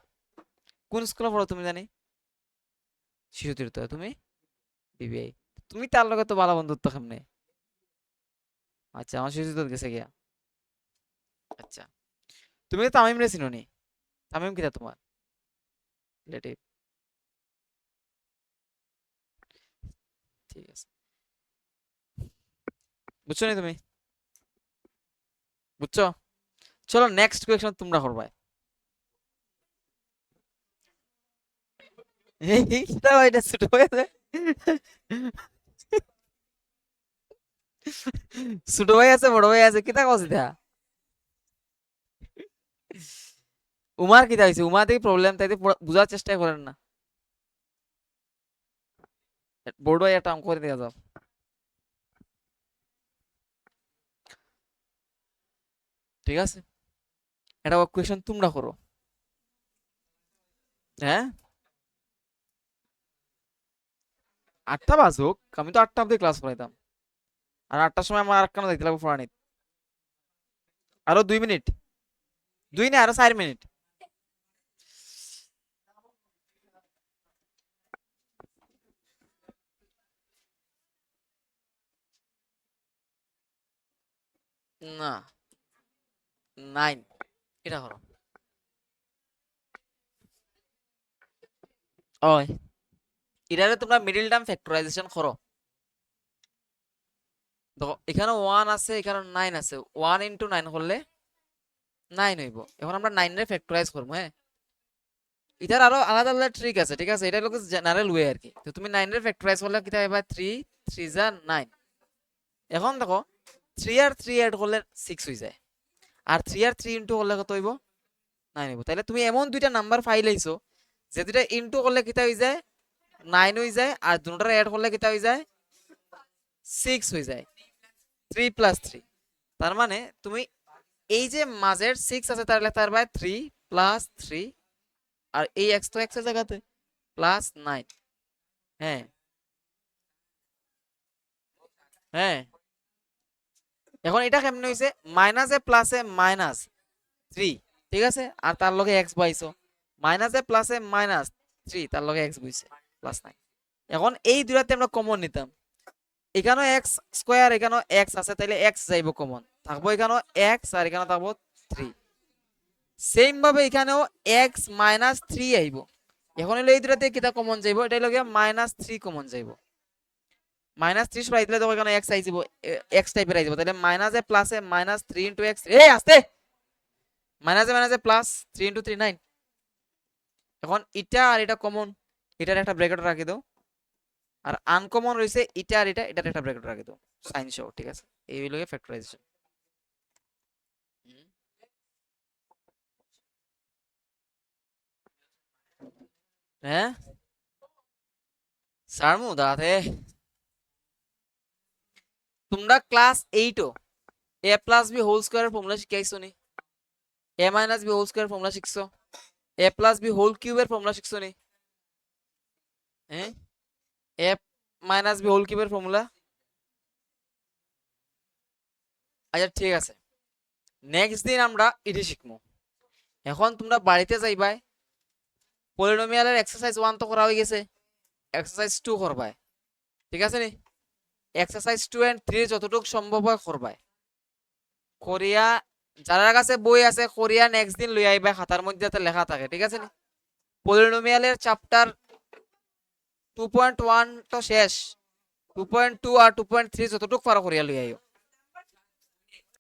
কোন স্কুলে পড়ো তুমি জানি? শিশু তীর্থ। তুমি বিবিআই, তুমি তার লগে তো ভালো বন্ধুত্ব কেমনে? আচ্ছা, আমার শিশু তীর্থ গেছে গিয়া। আচ্ছা, তুমি তো তামিম রে চিনো নি? তামিম কিটা তোমার রিলেটিভ? ঠিক আছে, বুঝছো নি তুমি? বুঝছো? চলো নেক্সট কোয়েশ্চন তোমরা করবা। এটা ছোট হয়ে যায়। ছোট ভাই আছে বড় ভাই আছে কিতা কস এটা উমার কিতা হইছে উমা থেকে প্রবলেম তাইতে বুঝার চেষ্টা করেন না বোর্ড একটা অঙ্ক করে দেওয়া যাও ঠিক আছে এটা কোয়েশ্চেন তোমরা করো হ্যাঁ 8টা বাজুক আমি তো 8টা অব্দি ক্লাস করাইতাম আর 8টার সময় আমার আরেকখানা যাইতে লাগবে ফরানিত আরো 2 মিনিট 2 না আরো 4 মিনিট না 9 এটা করো ওই এটারে তোমরা মিডল টার্ম ফ্যাক্টরাইজেশন করো দেখো এখানে 1 আছে এখানে 9 আছে 1 ইনটু 9 করলে 9 হইব এখন আমরা 9 রে ফ্যাক্টরাইজ করব হ্যাঁ এটার আরো আলাদা আলাদা ট্রিক আছে ঠিক আছে এটা হলো জেনারেল ওয়ে আর কি তো তুমি 9 রে ফ্যাক্টরাইজ করলে কিটা হবে 3 3 যা 9 এখন দেখো 3 আর 3 এড করলে 6 হয়ে যায় আর 3 আর 3 ইনটু করলে কত হইব 9 হইব তাহলে তুমি এমন দুইটা নাম্বার ফাইলাইছো যে দুইটা ইনটু করলে কিটা হয়ে যায় 9 হয়ে যায় আর দুটোটা এড করলে কিটা হয়ে যায় 6 হয়ে যায় 3 প্লাস 3 তার মানে তুমি এই যে মাঝের 6 আছে তার তার বাই 3 প্লাস 3 আর এই x তো x এর জায়গাতে প্লাস 9 হ্যাঁ হ্যাঁ এখন এটা কেমনে হইছে মাইনাসে প্লাসে মাইনাস 3 ঠিক আছে আর তার লগে x পাইছো মাইনাসে প্লাসে মাইনাস 3 তার লগে x বইছে প্লাস 9 এখন এই দুটাতে আমরা কমন নিতাম এখানেও x স্কয়ার এখানেও x আছে তাইলে x যাইবো কমন থাকবো এখানেও x আর এখানে থাকবো 3 সেম ভাবে এখানেও x মাইনাস 3 আইবো এখন হলো এই দুটাতে কিটা কমন যাইবো এটা লগে মাইনাস 3 কমন যাইবো মাইনাস 3 সরাই দিলে দেখো এখানে x আইব x টাইপের আইব তাহলে মাইনাসে প্লাসে মাইনাস 3 ইনটু x এই আস্তে মাইনাসে প্লাস 3 ইনটু 3 9 এখন এটা আর এটা কমন এটার একটা ব্র্যাকেট রাখি দাও আর আনকমন রইছে এটা আর এটা এটার একটা ব্র্যাকেট রাখি দাও সাইন সহ ঠিক আছে এই হইলো ফ্যাক্টরাইজেশন হ্যাঁ সারমু দাঁড়াতে তোমরা ক্লাস 8 ও a প্লাস বি হোল স্কয়ারের ফর্মুলা শিখাইছো নি a মাইনাস বি হোল স্কয়ারের ফর্মুলা শিখছো a প্লাস বি হোল কিউবের ফর্মুলা শিখছো নি হ্যাঁ a মাইনাস বি হোল কিউবের ফর্মুলা আচ্ছা ঠিক আছে নেক্সট দিন আমরা এটি শিখবো এখন তোমরা বাড়িতে যাইবাই পলিনোমিয়ালের এক্সারসাইজ 1 তো করা হয়ে গেছে এক্সারসাইজ 2 করবাই ঠিক আছে নি এক্সারসাইজ 2 এন্ড 3 যতটুকু সম্ভব হয় করবাই কোরিয়া যারা কাছে বই আছে কোরিয়া নেক্সট দিন লই আইবা খাতার মধ্যে যাতে লেখা থাকে ঠিক আছে নি পলিনোমিয়ালের চ্যাপ্টার 2.1 তো শেষ 2.2 আর 2.3 যতটুকু পারো কোরিয়া লই আইও